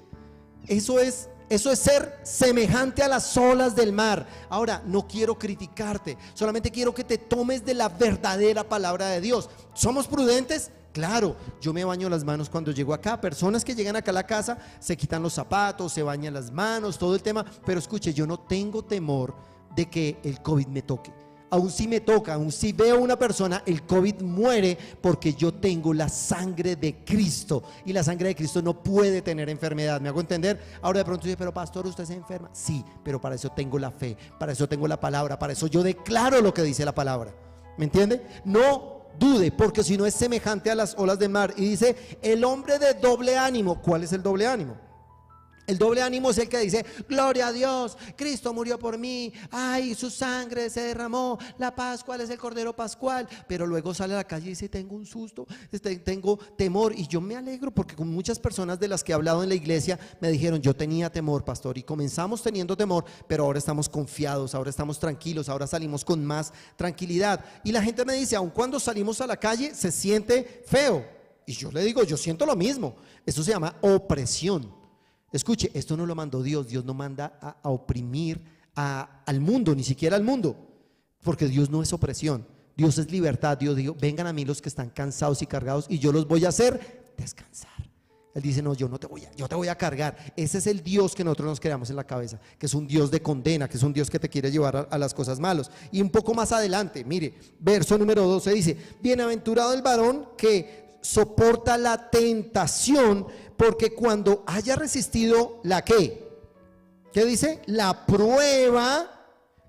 eso es ser semejante a las olas del mar. Ahora, no quiero criticarte, solamente quiero que te tomes de la verdadera palabra de Dios. ¿Somos prudentes? Claro, yo me baño las manos cuando llego acá. Personas que llegan acá a la casa se quitan los zapatos, se bañan las manos, todo el tema. Pero escuche, yo no tengo temor de que el COVID me toque. Aún si me toca, aún si veo una persona, el COVID muere porque yo tengo la sangre de Cristo. Y la sangre de Cristo no puede tener enfermedad. ¿Me hago entender? Ahora de pronto dice, pero pastor, ¿usted se enferma? Sí, pero para eso tengo la fe, para eso tengo la palabra, para eso yo declaro lo que dice la palabra. ¿Me entiende? No dude, porque si no es semejante a las olas del mar. Y dice, el hombre de doble ánimo. ¿Cuál es el doble ánimo? El doble ánimo es el que dice, gloria a Dios, Cristo murió por mí, ay, su sangre se derramó, la Pascua es el Cordero Pascual. Pero luego sale a la calle y dice, tengo un susto, tengo temor. Y yo me alegro porque con muchas personas de las que he hablado en la iglesia me dijeron, yo tenía temor, pastor, y comenzamos teniendo temor, pero ahora estamos confiados, ahora estamos tranquilos, ahora salimos con más tranquilidad. Y la gente me dice, aun cuando salimos a la calle se siente feo. Y yo le digo, yo siento lo mismo. Eso se llama opresión. Escuche, esto no lo mandó Dios. Dios no manda a oprimir al mundo, ni siquiera al mundo, porque Dios no es opresión, Dios es libertad. Dios dijo, vengan a mí los que están cansados y cargados y yo los voy a hacer descansar. Él dice, no, yo te voy a cargar. Ese es el Dios que nosotros nos creamos en la cabeza, que es un Dios de condena, que es un Dios que te quiere llevar a las cosas malas. Y un poco más adelante, mire, verso número 12 dice, bienaventurado el varón que soporta la tentación, porque cuando haya resistido la ¿qué? ¿Qué dice? La prueba.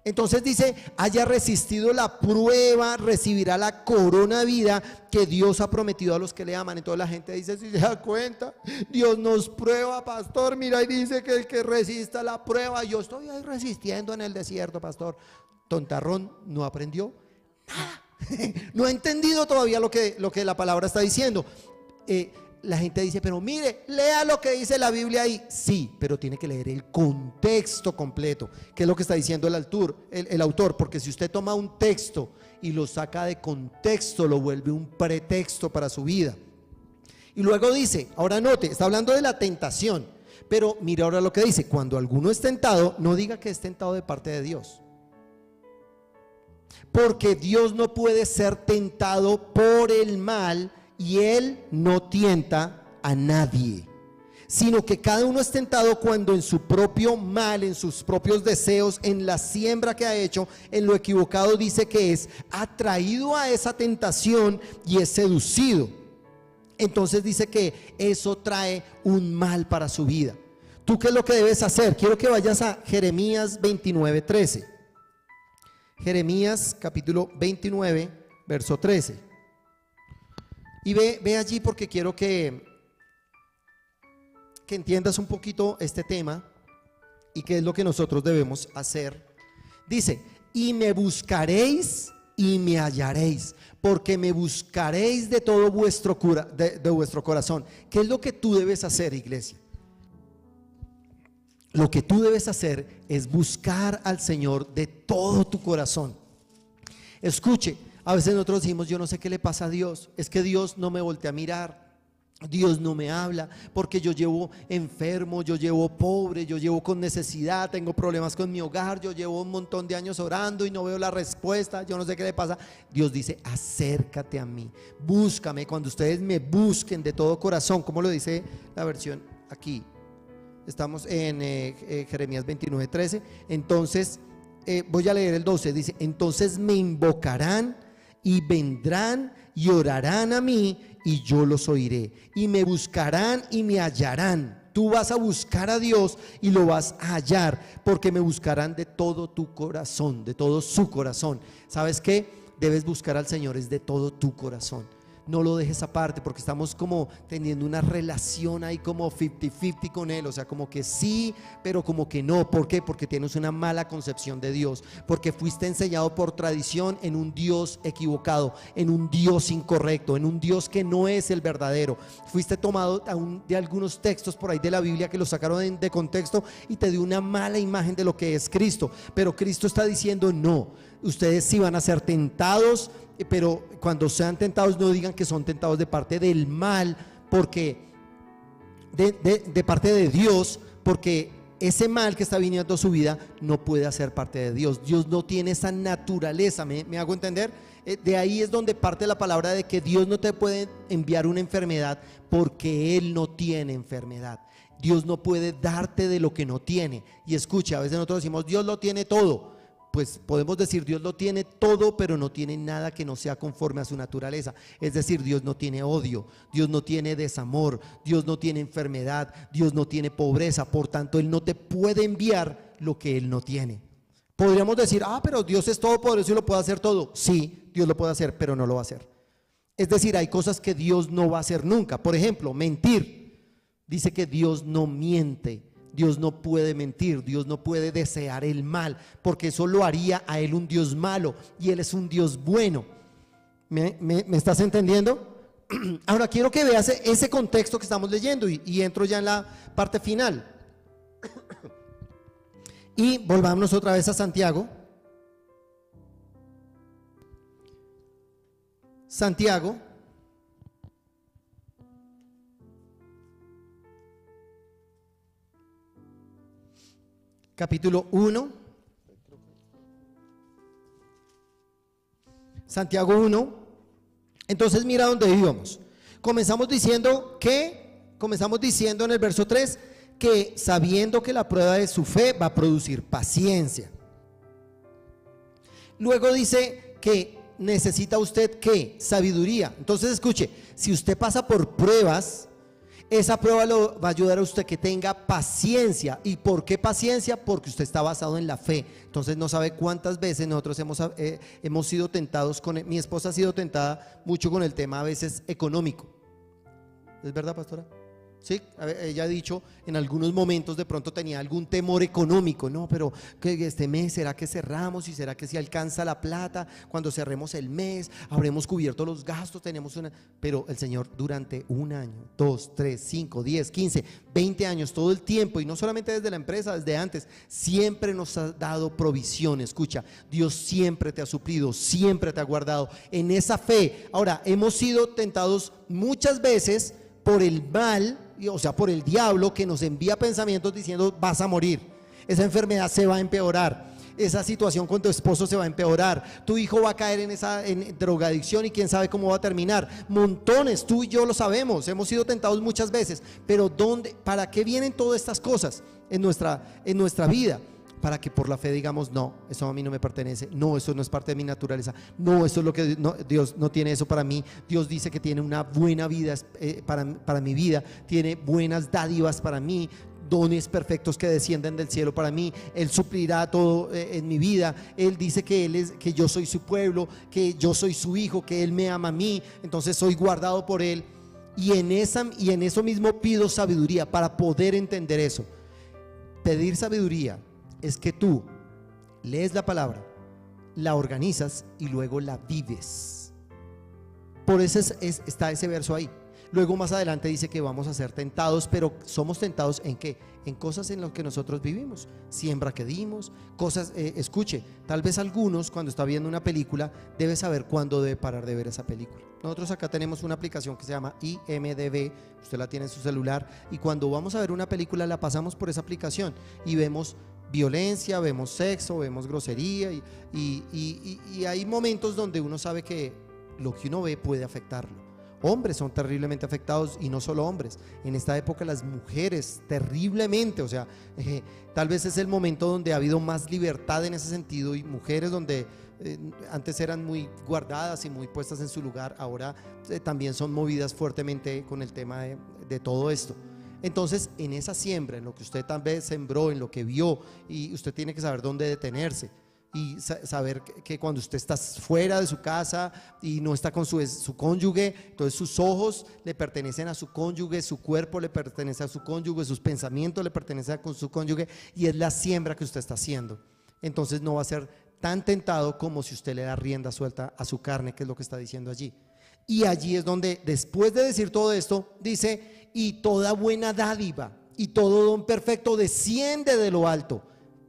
Entonces dice, haya resistido la prueba, recibirá la corona de vida que Dios ha prometido a los que le aman. Entonces la gente dice, si se da cuenta, Dios nos prueba, pastor, mira, y dice que el que resista la prueba. Yo estoy ahí resistiendo en el desierto, pastor. Tontarrón, no aprendió nada. No ha entendido todavía lo que la palabra está diciendo. La gente dice, pero mire, lea lo que dice la Biblia ahí. Sí, pero tiene que leer el contexto completo, que es lo que está diciendo el autor, porque si usted toma un texto y lo saca de contexto, lo vuelve un pretexto para su vida. Y luego dice, ahora note, está hablando de la tentación, pero mire ahora lo que dice, cuando alguno es tentado, no diga que es tentado de parte de Dios, porque Dios no puede ser tentado por el mal, y Él no tienta a nadie, sino que cada uno es tentado cuando en su propio mal, en sus propios deseos, en la siembra que ha hecho, en lo equivocado dice que es atraído a esa tentación y es seducido. Entonces dice que eso trae un mal para su vida. ¿Tú qué es lo que debes hacer? Quiero que vayas a Jeremías 29:13. Jeremías capítulo 29, verso 13. Y ve allí porque quiero que entiendas un poquito este tema y qué es lo que nosotros debemos hacer. Dice, y me buscaréis y me hallaréis, porque me buscaréis de todo vuestro corazón. ¿Qué es lo que tú debes hacer, iglesia? Lo que tú debes hacer es buscar al Señor de todo tu corazón. Escuche, a veces nosotros decimos, yo no sé qué le pasa a Dios, es que Dios no me voltea a mirar, Dios no me habla porque yo llevo enfermo, yo llevo pobre, yo llevo con necesidad, tengo problemas con mi hogar, yo llevo un montón de años orando y no veo la respuesta, yo no sé qué le pasa. Dios dice, acércate a mí, búscame. Cuando ustedes me busquen de todo corazón, como lo dice la versión aquí, estamos en Jeremías 29:13. Entonces voy a leer el 12, dice, entonces me invocarán y vendrán y orarán a mí y yo los oiré, y me buscarán y me hallarán. Tú vas a buscar a Dios y lo vas a hallar, porque me buscarán de todo tu corazón, de todo su corazón. ¿Sabes qué? Debes buscar al Señor es de todo tu corazón. No lo dejes aparte, porque estamos como teniendo una relación ahí como 50-50 con Él, o sea, como que sí, pero como que no. ¿Por qué? Porque tienes una mala concepción de Dios, porque fuiste enseñado por tradición en un Dios equivocado, en un Dios incorrecto, en un Dios que no es el verdadero. Fuiste tomado de algunos textos por ahí de la Biblia que lo sacaron de contexto y te dio una mala imagen de lo que es Cristo. Pero Cristo está diciendo no, ustedes sí van a ser tentados, pero cuando sean tentados no digan que son tentados de parte del mal, porque de parte de Dios, porque ese mal que está viniendo a su vida no puede hacer parte de Dios. Dios no tiene esa naturaleza. ¿Me hago entender? De ahí es donde parte la palabra de que Dios no te puede enviar una enfermedad porque Él no tiene enfermedad. Dios no puede darte de lo que no tiene. Y escucha, a veces nosotros decimos Dios lo tiene todo. Pues podemos decir Dios lo tiene todo, pero no tiene nada que no sea conforme a su naturaleza. Es decir, Dios no tiene odio, Dios no tiene desamor, Dios no tiene enfermedad, Dios no tiene pobreza. Por tanto, Él no te puede enviar lo que Él no tiene. Podríamos decir, pero Dios es todopoderoso y lo puede hacer todo. Sí, Dios lo puede hacer, pero no lo va a hacer. Es decir, hay cosas que Dios no va a hacer nunca. Por ejemplo, mentir. Dice que Dios no miente. Dios no puede mentir, Dios no puede desear el mal, porque eso lo haría a Él un Dios malo, y Él es un Dios bueno. ¿Me estás entendiendo? Ahora quiero que veas ese contexto que estamos leyendo y entro ya en la parte final. Y volvamos otra vez a Santiago. Santiago capítulo 1, Santiago 1. Entonces mira dónde íbamos. Comenzamos diciendo en el verso 3 que sabiendo que la prueba de su fe va a producir paciencia. Luego dice que necesita usted ¿qué? Sabiduría. Entonces escuche, si usted pasa por pruebas, esa prueba lo va a ayudar a usted que tenga paciencia. ¿Y por qué paciencia? Porque usted está basado en la fe. Entonces no sabe cuántas veces nosotros hemos sido tentados mi esposa ha sido tentada mucho con el tema a veces económico. ¿Es verdad, pastora? Sí, ella ha dicho en algunos momentos de pronto tenía algún temor económico. No, pero que este mes será que cerramos y será que si alcanza la plata cuando cerremos el mes, habremos cubierto los gastos, pero el Señor durante 1 año, 2, 3, 5, 10, 15, 20 años, todo el tiempo, y no solamente desde la empresa, desde antes, siempre nos ha dado provisión. Escucha, Dios siempre te ha suplido, siempre te ha guardado en esa fe. Ahora, hemos sido tentados muchas veces por el mal, o sea, por el diablo, que nos envía pensamientos diciendo vas a morir, esa enfermedad se va a empeorar, esa situación con tu esposo se va a empeorar, tu hijo va a caer en drogadicción y quién sabe cómo va a terminar. Montones, tú y yo lo sabemos, hemos sido tentados muchas veces, pero ¿para qué vienen todas estas cosas en nuestra vida? Para que por la fe digamos, no, eso a mí no me pertenece, no, eso no es parte de mi naturaleza, no, eso es lo que Dios no tiene eso para mí. Dios dice que tiene una buena vida para mi vida, tiene buenas dádivas para mí, dones perfectos que descienden del cielo para mí. Él suplirá todo en mi vida. Él dice que yo soy su pueblo, que yo soy su hijo, que Él me ama a mí, entonces soy guardado por Él. Y en eso mismo pido sabiduría para poder entender eso. Pedir sabiduría es que tú lees la palabra, la organizas y luego la vives. Por eso está ese verso ahí. Luego más adelante dice que vamos a ser tentados, pero somos tentados ¿en qué? En cosas en las que nosotros vivimos, siembra que dimos, cosas, escuche, tal vez algunos cuando está viendo una película debe saber cuándo debe parar de ver esa película. Nosotros acá tenemos una aplicación que se llama IMDb, usted la tiene en su celular, y cuando vamos a ver una película la pasamos por esa aplicación y vemos violencia, vemos sexo, vemos grosería y hay momentos donde uno sabe que lo que uno ve puede afectarlo. Hombres son terriblemente afectados, y no solo hombres, en esta época las mujeres terriblemente, o sea, tal vez es el momento donde ha habido más libertad en ese sentido, y mujeres donde antes eran muy guardadas y muy puestas en su lugar, ahora también son movidas fuertemente con el tema de todo esto. Entonces, en esa siembra, en lo que usted tal vez sembró, en lo que vio, y usted tiene que saber dónde detenerse y saber que cuando usted está fuera de su casa y no está con su cónyuge, entonces sus ojos le pertenecen a su cónyuge, su cuerpo le pertenece a su cónyuge, sus pensamientos le pertenecen a su cónyuge, y es la siembra que usted está haciendo. Entonces no va a ser tan tentado como si usted le da rienda suelta a su carne, que es lo que está diciendo allí. Y allí es donde, después de decir todo esto, dice: y toda buena dádiva y todo don perfecto desciende de lo alto,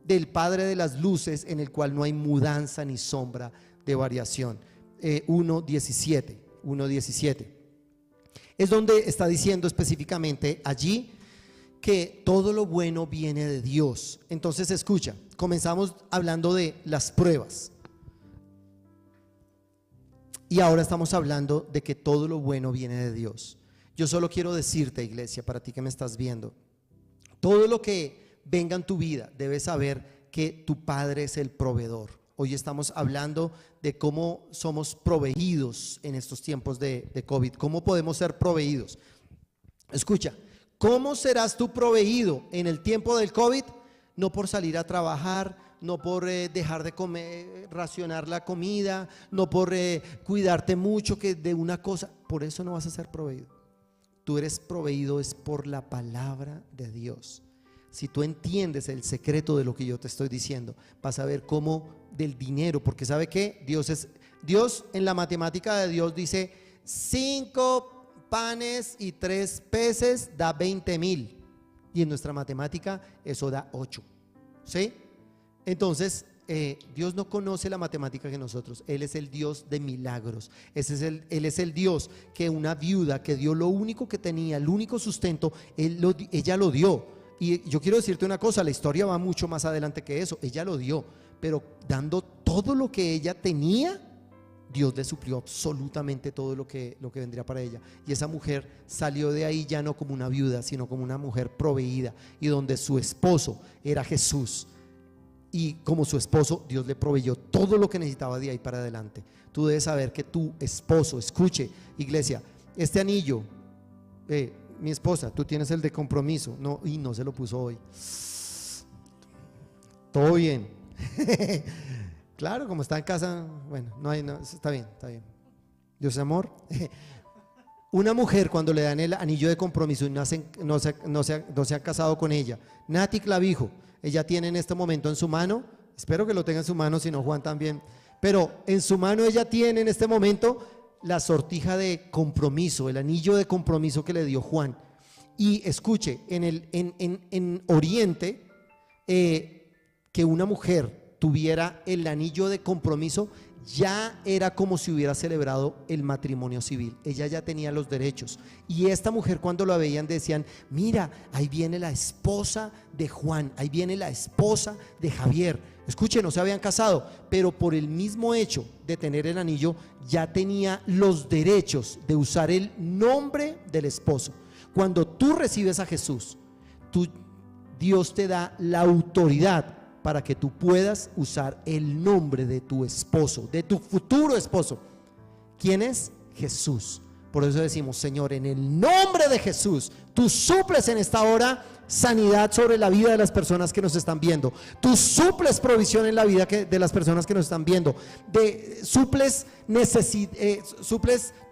del Padre de las luces, en el cual no hay mudanza ni sombra de variación. 1:17 es donde está diciendo específicamente allí que todo lo bueno viene de Dios. Entonces escucha, comenzamos hablando de las pruebas y ahora estamos hablando de que todo lo bueno viene de Dios. Yo solo quiero decirte, iglesia, para ti que me estás viendo, todo lo que venga en tu vida, debes saber que tu Padre es el proveedor. Hoy estamos hablando de cómo somos proveídos en estos tiempos de COVID, cómo podemos ser proveídos. Escucha, ¿cómo serás tú proveído en el tiempo del COVID? No por salir a trabajar, no por dejar de comer, racionar la comida, no por cuidarte mucho que de una cosa, por eso no vas a ser proveído. Tú eres proveído es por la palabra de Dios. Si tú entiendes el secreto de lo que yo te estoy diciendo, vas a ver cómo del dinero, porque ¿sabe qué? Dios en la matemática de Dios dice 5 panes y 3 peces da 20,000, y en nuestra matemática eso da 8, ¿sí? Entonces Dios no conoce la matemática que nosotros. Él es el Dios de milagros. Él es el Dios que una viuda que dio lo único que tenía, el único sustento, ella lo dio. Y yo quiero decirte una cosa, la historia va mucho más adelante que eso. Ella lo dio, pero dando todo lo que ella tenía, Dios le suplió absolutamente todo lo que vendría para ella. Y esa mujer salió de ahí ya no como una viuda, sino como una mujer proveída, y donde su esposo era Jesús. Y como su esposo, Dios le proveyó todo lo que necesitaba de ahí para adelante. Tú debes saber que tu esposo, escuche, iglesia, este anillo, mi esposa, tú tienes el de compromiso, no, y no se lo puso hoy. Todo bien. Claro, como está en casa, bueno, no, está bien, está bien. Dios es amor. Una mujer cuando le dan el anillo de compromiso y no se ha casado con ella, Nati Clavijo, ella tiene en este momento en su mano, espero que lo tenga en su mano, si no Juan también, pero en su mano ella tiene en este momento la sortija de compromiso, el anillo de compromiso que le dio Juan. Y escuche, en Oriente, que una mujer tuviera el anillo de compromiso ya era como si hubiera celebrado el matrimonio civil. Ella ya tenía los derechos, y esta mujer cuando la veían decían: mira, ahí viene la esposa de Juan, ahí viene la esposa de Javier. Escuche, no se habían casado, pero por el mismo hecho de tener el anillo ya tenía los derechos de usar el nombre del esposo. Cuando tú recibes a Jesús, Dios te da la autoridad para que tú puedas usar el nombre de tu esposo, de tu futuro esposo. ¿Quién es? Jesús. Por eso decimos: Señor, en el nombre de Jesús, tú suples en esta hora sanidad sobre la vida de las personas que nos están viendo. Tú suples provisión en la vida de las personas que nos están viendo. Suples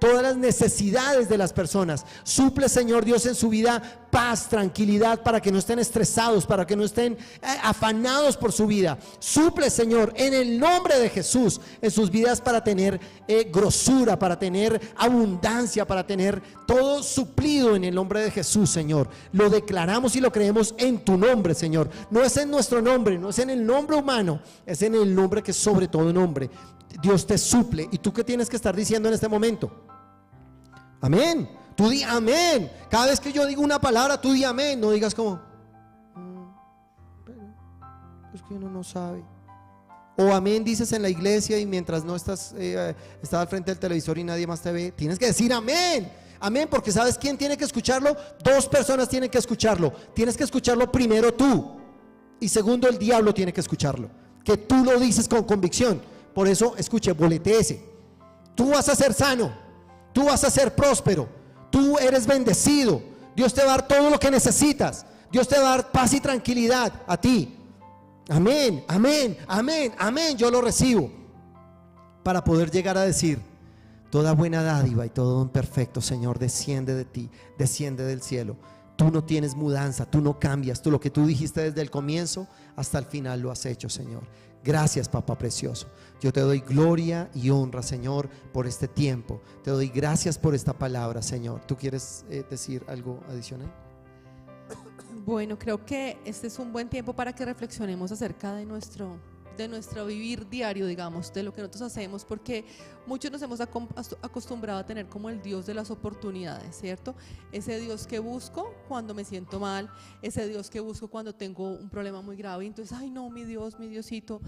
todas las necesidades de las personas. Suple, Señor Dios, en su vida paz, tranquilidad, para que no estén estresados, para que no estén afanados por su vida. Suple, Señor, en el nombre de Jesús, en sus vidas, para tener grosura, para tener abundancia, para tener todo suplido en el nombre de Jesús, Señor. Lo declaramos y lo creemos en tu nombre, Señor. No es en nuestro nombre, no es en el nombre humano, es en el nombre que es sobre todo nombre. Dios te suple. ¿Y tú qué tienes que estar diciendo en este momento? Amén. Tú di amén. Cada vez que yo digo una palabra, tú di amén. No digas como es que uno no sabe. O amén dices en la iglesia y mientras no estás al frente del televisor y nadie más te ve, tienes que decir amén. Amén, porque ¿sabes quién tiene que escucharlo? Dos personas tienen que escucharlo. Tienes que escucharlo primero tú, y segundo el diablo tiene que escucharlo. Que tú lo dices con convicción. Por eso, escuche, boleteese. Tú vas a ser sano, tú vas a ser próspero, tú eres bendecido. Dios te va a dar todo lo que necesitas. Dios te va a dar paz y tranquilidad a ti. Amén, amén, amén, amén. Yo lo recibo para poder llegar a decir: toda buena dádiva y todo don perfecto, Señor, desciende de ti, desciende del cielo. Tú no tienes mudanza, tú no cambias. Tú, lo que tú dijiste desde el comienzo hasta el final, lo has hecho, Señor. Gracias, papá precioso. Yo te doy gloria y honra, Señor, por este tiempo. Te doy gracias por esta palabra, Señor. ¿Tú quieres decir algo adicional? Bueno, creo que este es un buen tiempo para que reflexionemos acerca de nuestro vivir diario, digamos, de lo que nosotros hacemos, porque muchos nos hemos acostumbrado a tener como el Dios de las oportunidades, ¿cierto? Ese Dios que busco cuando me siento mal, ese Dios que busco cuando tengo un problema muy grave, y entonces, ay no, mi Dios, mi Diosito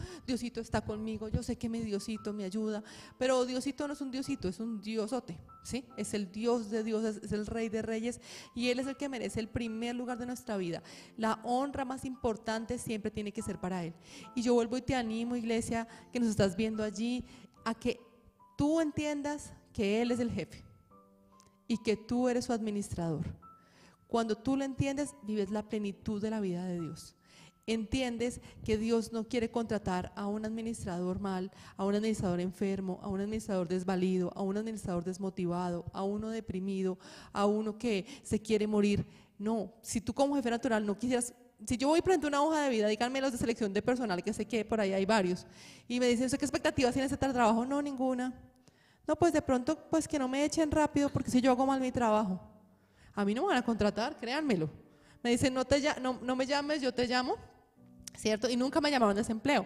está conmigo, yo sé que mi Diosito me ayuda, pero Diosito no es un Diosito, es un Diosote, ¿sí? Es el Dios de dioses, es el Rey de reyes, y Él es el que merece el primer lugar de nuestra vida. La honra más importante siempre tiene que ser para Él. Y yo vuelvo y te animo, iglesia, que nos estás viendo allí, a que tú entiendas que Él es el jefe y que tú eres su administrador. Cuando tú lo entiendes, vives la plenitud de la vida de Dios. Entiendes que Dios no quiere contratar a un administrador mal, a un administrador enfermo, a un administrador desvalido, a un administrador desmotivado, a uno deprimido, a uno que se quiere morir. No, si tú como jefe natural no quisieras. Si yo voy frente a una hoja de vida, díganme los de selección de personal, que sé que por ahí hay varios, y me dicen: ¿qué expectativas tienes de este trabajo? No, ninguna. No, pues de pronto, pues que no me echen rápido, porque si yo hago mal mi trabajo, a mí no me van a contratar, créanmelo. Me dicen: no me llames, yo te llamo, ¿cierto? Y nunca me llamaron de ese empleo.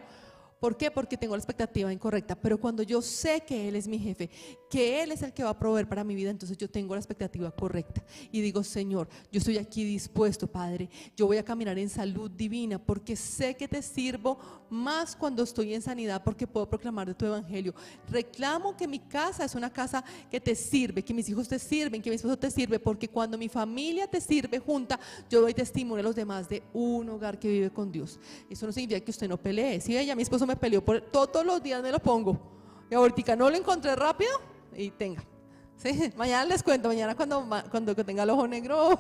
¿Por qué? Porque tengo la expectativa incorrecta. Pero cuando yo sé que Él es mi jefe, que Él es el que va a proveer para mi vida, entonces yo tengo la expectativa correcta y digo: Señor, yo estoy aquí dispuesto, Padre, yo voy a caminar en salud divina, porque sé que te sirvo más cuando estoy en sanidad, porque puedo proclamar de tu evangelio. Reclamo que mi casa es una casa que te sirve, que mis hijos te sirven, que mi esposo te sirve, porque cuando mi familia te sirve junta, yo doy testimonio a los demás de un hogar que vive con Dios. Eso no significa que usted no pelee. Si ella, mi esposo me peleó todos los días, me lo pongo, y ahorita no lo encontré rápido y tenga. Sí, mañana les cuento, mañana cuando tenga el ojo negro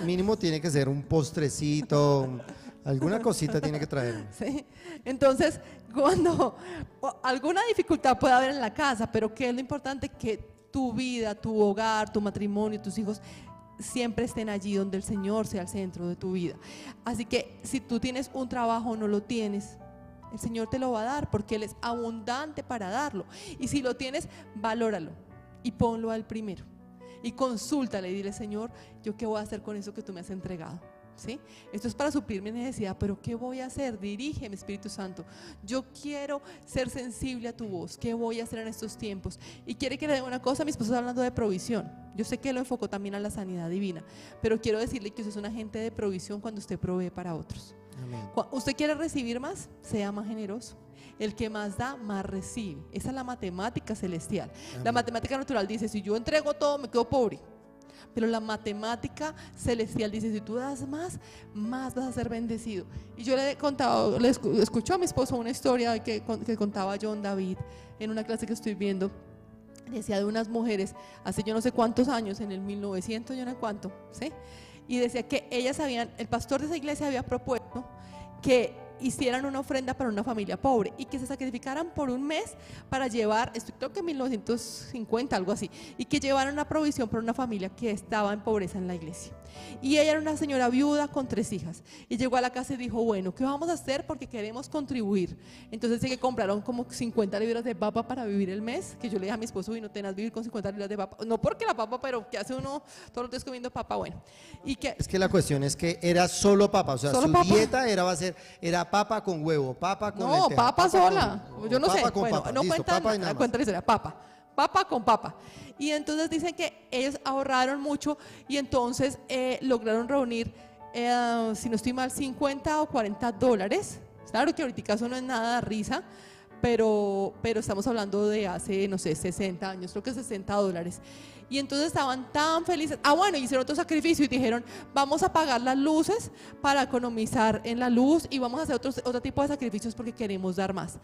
mínimo tiene que ser un postrecito, alguna cosita tiene que traer. Sí. Entonces, cuando alguna dificultad puede haber en la casa, pero ¿qué es lo importante? Que tu vida, tu hogar, tu matrimonio, tus hijos siempre estén allí donde el Señor sea el centro de tu vida. Así que si tú tienes un trabajo o no lo tienes, el Señor te lo va a dar, porque Él es abundante para darlo. Y si lo tienes, valóralo y ponlo al primero. Y consúltale y dile: Señor, ¿yo qué voy a hacer con eso que tú me has entregado? ¿Sí? Esto es para suplir mi necesidad, pero ¿qué voy a hacer? Dirígeme, Espíritu Santo. Yo quiero ser sensible a tu voz. ¿Qué voy a hacer en estos tiempos? Y quiere que le diga una cosa: mi esposo está hablando de provisión. Yo sé que lo enfocó también a la sanidad divina, pero quiero decirle que usted es un agente de provisión cuando usted provee para otros. Amén. ¿Usted quiere recibir más? Sea más generoso. El que más da, más recibe. Esa es la matemática celestial. Amén. La matemática natural dice: si yo entrego todo, me quedo pobre. Pero la matemática celestial dice: si tú das más, más vas a ser bendecido. Y yo le escucho a mi esposo una historia que contaba John David en una clase que estoy viendo. Decía de unas mujeres hace yo no sé cuántos años, en el 1900, yo no sé cuánto, ¿sí? y decía que el pastor de esa iglesia había propuesto que hicieran una ofrenda para una familia pobre y que se sacrificaran por un mes para llevar, esto creo que en 1950, algo así, y que llevaran una provisión para una familia que estaba en pobreza en la iglesia. Y ella era una señora viuda con 3 hijas y llegó a la casa y dijo, bueno, ¿qué vamos a hacer? Porque queremos contribuir. Entonces sí que compraron como 50 libras de papa para vivir el mes, que yo le dije a mi esposo, y no tengas vivir con 50 libras de papa, no porque la papa, pero que hace uno todos los días comiendo papa, bueno. Y que Es que la cuestión es que era solo papa, o sea, ¿Solo su papa? dieta era papa con huevo, papa con no, lenteja, papa con- sola, yo no papa sé, con bueno, papa, no listo, cuentan, papa y nada más. cuentan la historia, papa con papa. Y entonces dicen que ellos ahorraron mucho y entonces lograron reunir, si no estoy mal, 50 o 40 dólares. Claro que ahorita eso no es nada de risa, pero estamos hablando de hace, no sé, 60 años, creo que 60 dólares. Y entonces estaban tan felices. Bueno, hicieron otro sacrificio y dijeron, vamos a apagar las luces para economizar en la luz y vamos a hacer otro tipo de sacrificios porque queremos dar más.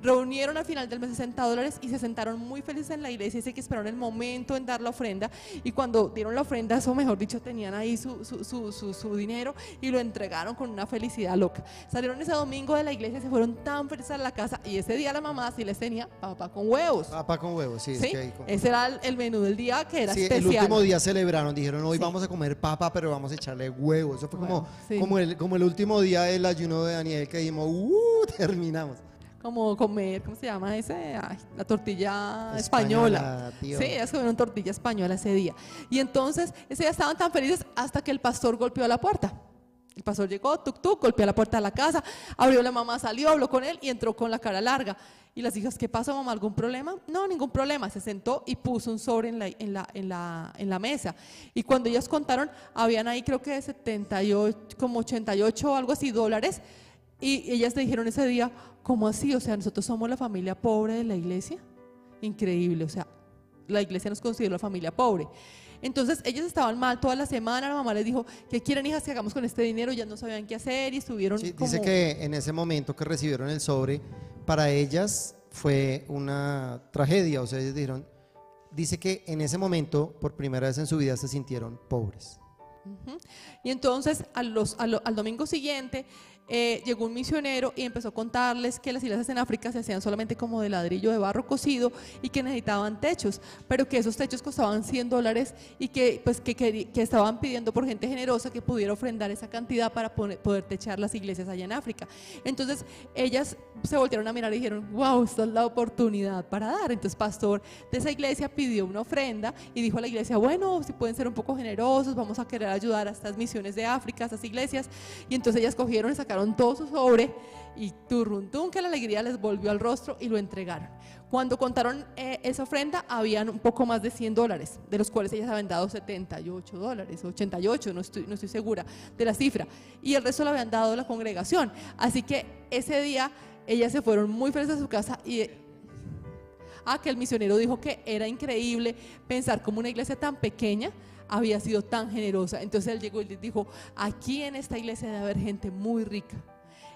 Reunieron al final del mes 60 dólares y se sentaron muy felices en la iglesia y sé que esperaron el momento en dar la ofrenda, y cuando dieron la ofrenda, eso mejor dicho, tenían ahí su dinero y lo entregaron con una felicidad loca. Salieron ese domingo de la iglesia, se fueron tan felices a la casa y ese día la mamá sí les tenía papa con huevos. Papa con huevo, sí. ¿Sí? Es que ahí Ese era el menú del día, que era sí, el especial. último día celebraron, dijeron hoy Sí. vamos a comer papa, pero vamos a echarle huevo. Eso fue Huevo, sí. como el último día del ayuno de Daniel que dijimos, terminamos. Como comer, ¿cómo se llama ese? Ay, la tortilla Española, española. tío. Sí, ellas comieron tortilla española ese día. Y entonces, ese día estaban tan felices hasta que el pastor golpeó la puerta. El pastor llegó, tuc, golpeó la puerta de la casa, abrió, la mamá salió, habló con él y entró con la cara larga. Y las hijas, ¿qué pasó, mamá? ¿Algún problema? No, ningún problema. Se sentó y puso un sobre en la mesa. Y cuando ellas contaron, habían ahí creo que 78, como 88 o algo así dólares. Y ellas le dijeron ese día, ¿cómo así? O sea, nosotros somos la familia pobre de la iglesia. Increíble, o sea, la iglesia nos consideró la familia pobre. Entonces ellas estaban mal toda la semana, la mamá les dijo, ¿qué quieren, hijas, que hagamos con este dinero? Ya no sabían qué hacer y estuvieron Sí, como... dice que en ese momento que recibieron el sobre, para ellas fue una tragedia, o sea, ellos dijeron, dice que en ese momento, por primera vez en su vida, se sintieron pobres. Ujú. Y entonces al domingo siguiente llegó un misionero y empezó a contarles que las iglesias en África se hacían solamente como de ladrillo de barro cocido y que necesitaban techos, pero que esos techos costaban 100 dólares y que, pues, que estaban pidiendo por gente generosa que pudiera ofrendar esa cantidad para poder techar las iglesias allá en África. Entonces ellas se voltearon a mirar y dijeron, wow, esta es la oportunidad para dar. Entonces pastor de esa iglesia pidió una ofrenda y dijo a la iglesia, bueno, si pueden ser un poco generosos, vamos a querer ayudar a estas misiones de África, a estas iglesias. Y entonces ellas cogieron y sacaron todo su sobre y turruntún, que la alegría les volvió al rostro y lo entregaron. Cuando contaron esa ofrenda, habían un poco más de 100 dólares, de los cuales ellas habían dado 78 dólares, 88, no estoy segura de la cifra, y el resto lo habían dado la congregación. Así que ese día ellas se fueron muy felices a su casa y que el misionero dijo que era increíble pensar cómo una iglesia tan pequeña había sido tan generosa. Entonces él llegó y les dijo, aquí en esta iglesia debe haber gente muy rica.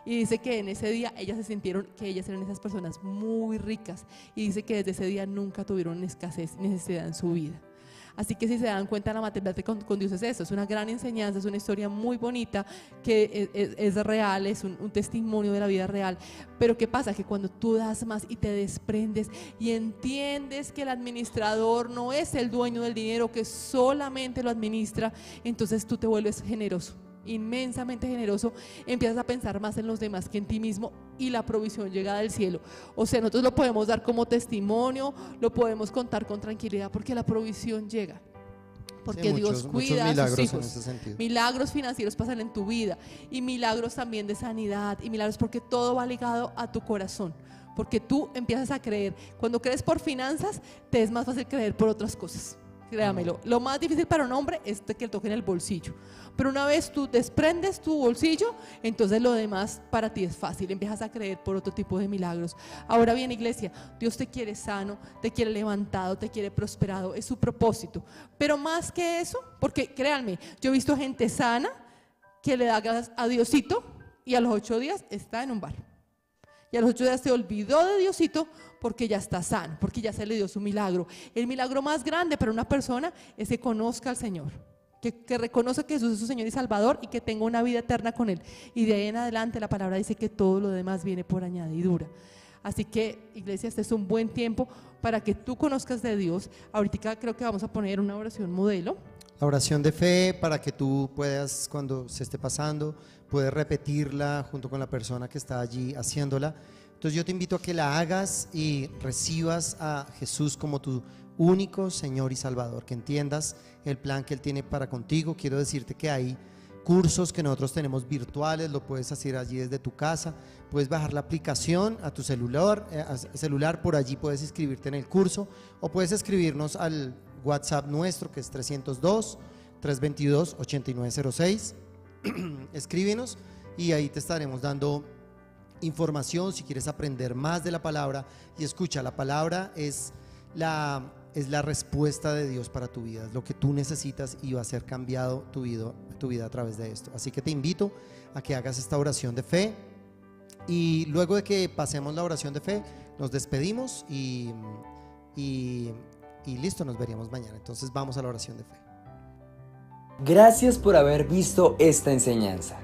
Y dice que en ese día ellas se sintieron que ellas eran esas personas muy ricas. Y dice que desde ese día nunca tuvieron escasez ni necesidad en su vida. Así que si se dan cuenta, la maternidad con Dios es eso, es una gran enseñanza, es una historia muy bonita que es real, es un testimonio de la vida real. Pero ¿qué pasa? Que cuando tú das más y te desprendes y entiendes que el administrador no es el dueño del dinero, que solamente lo administra, entonces tú te vuelves generoso, inmensamente generoso, empiezas a pensar más en los demás que en ti mismo y la provisión llega del cielo. O sea, nosotros lo podemos dar como testimonio, lo podemos contar con tranquilidad porque la provisión llega. Porque Sí, Dios muchos cuida a milagros sus en hijos. ese sentido. Milagros financieros pasan en tu vida y milagros también de sanidad y milagros porque todo va ligado a tu corazón. Porque tú empiezas a creer. Cuando crees por finanzas, te es más fácil creer por otras cosas. Créamelo, lo más difícil para un hombre es que le toquen el bolsillo, pero una vez tú desprendes tu bolsillo, entonces lo demás para ti es fácil, empiezas a creer por otro tipo de milagros. Ahora bien, iglesia, Dios te quiere sano, te quiere levantado, te quiere prosperado, es su propósito, pero más que eso, porque créanme, yo he visto gente sana que le da gracias a Diosito y a los 8 días está en un bar. Y a los 8 días se olvidó de Diosito porque ya está sano, porque ya se le dio su milagro. El milagro más grande para una persona es que conozca al Señor, que reconozca que Jesús es su Señor y Salvador y que tenga una vida eterna con Él. Y de ahí en adelante la palabra dice que todo lo demás viene por añadidura. Así que, iglesia, este es un buen tiempo para que tú conozcas de Dios. Ahorita creo que vamos a poner una oración modelo. La oración de fe para que tú puedas, cuando se esté pasando, puedes repetirla junto con la persona que está allí haciéndola. Entonces yo te invito a que la hagas y recibas a Jesús como tu único Señor y Salvador, que entiendas el plan que Él tiene para contigo. Quiero decirte que hay cursos que nosotros tenemos virtuales, lo puedes hacer allí desde tu casa, puedes bajar la aplicación a tu celular, por allí puedes inscribirte en el curso o puedes escribirnos al WhatsApp nuestro que es 302-322-8906. Escríbenos y ahí te estaremos dando información si quieres aprender más de la palabra. Y escucha, la palabra es la respuesta de Dios para tu vida, es lo que tú necesitas y va a ser cambiado tu vida a través de esto. Así que te invito a que hagas esta oración de fe y luego de que pasemos la oración de fe nos despedimos y listo, nos veríamos mañana. Entonces vamos a la oración de fe. Gracias por haber visto esta enseñanza.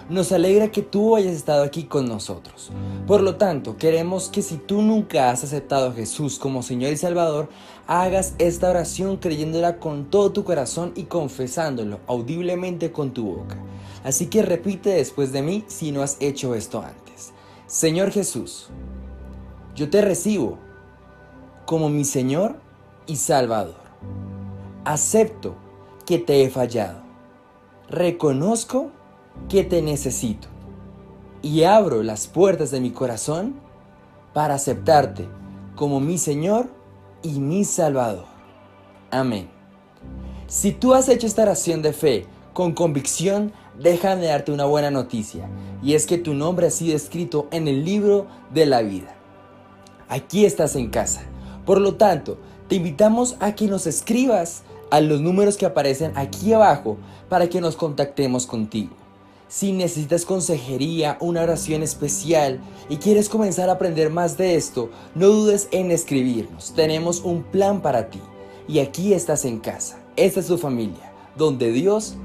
Nos alegra que tú hayas estado aquí con nosotros. Por lo tanto, queremos que si tú nunca has aceptado a Jesús como Señor y Salvador, hagas esta oración creyéndola con todo tu corazón y confesándolo audiblemente con tu boca. Así que repite después de mí si no has hecho esto antes. Señor Jesús, yo te recibo como mi Señor y Salvador. Acepto que te he fallado. Reconozco que te necesito y abro las puertas de mi corazón para aceptarte como mi Señor y mi Salvador. Amén. Si tú has hecho esta oración de fe con convicción, déjame darte una buena noticia, y es que tu nombre ha sido escrito en el libro de la vida. Aquí estás en casa. Por lo tanto, te invitamos a que nos escribas a los números que aparecen aquí abajo para que nos contactemos contigo. Si necesitas consejería, una oración especial y quieres comenzar a aprender más de esto, no dudes en escribirnos. Tenemos un plan para ti y aquí estás en casa. Esta es tu familia, donde Dios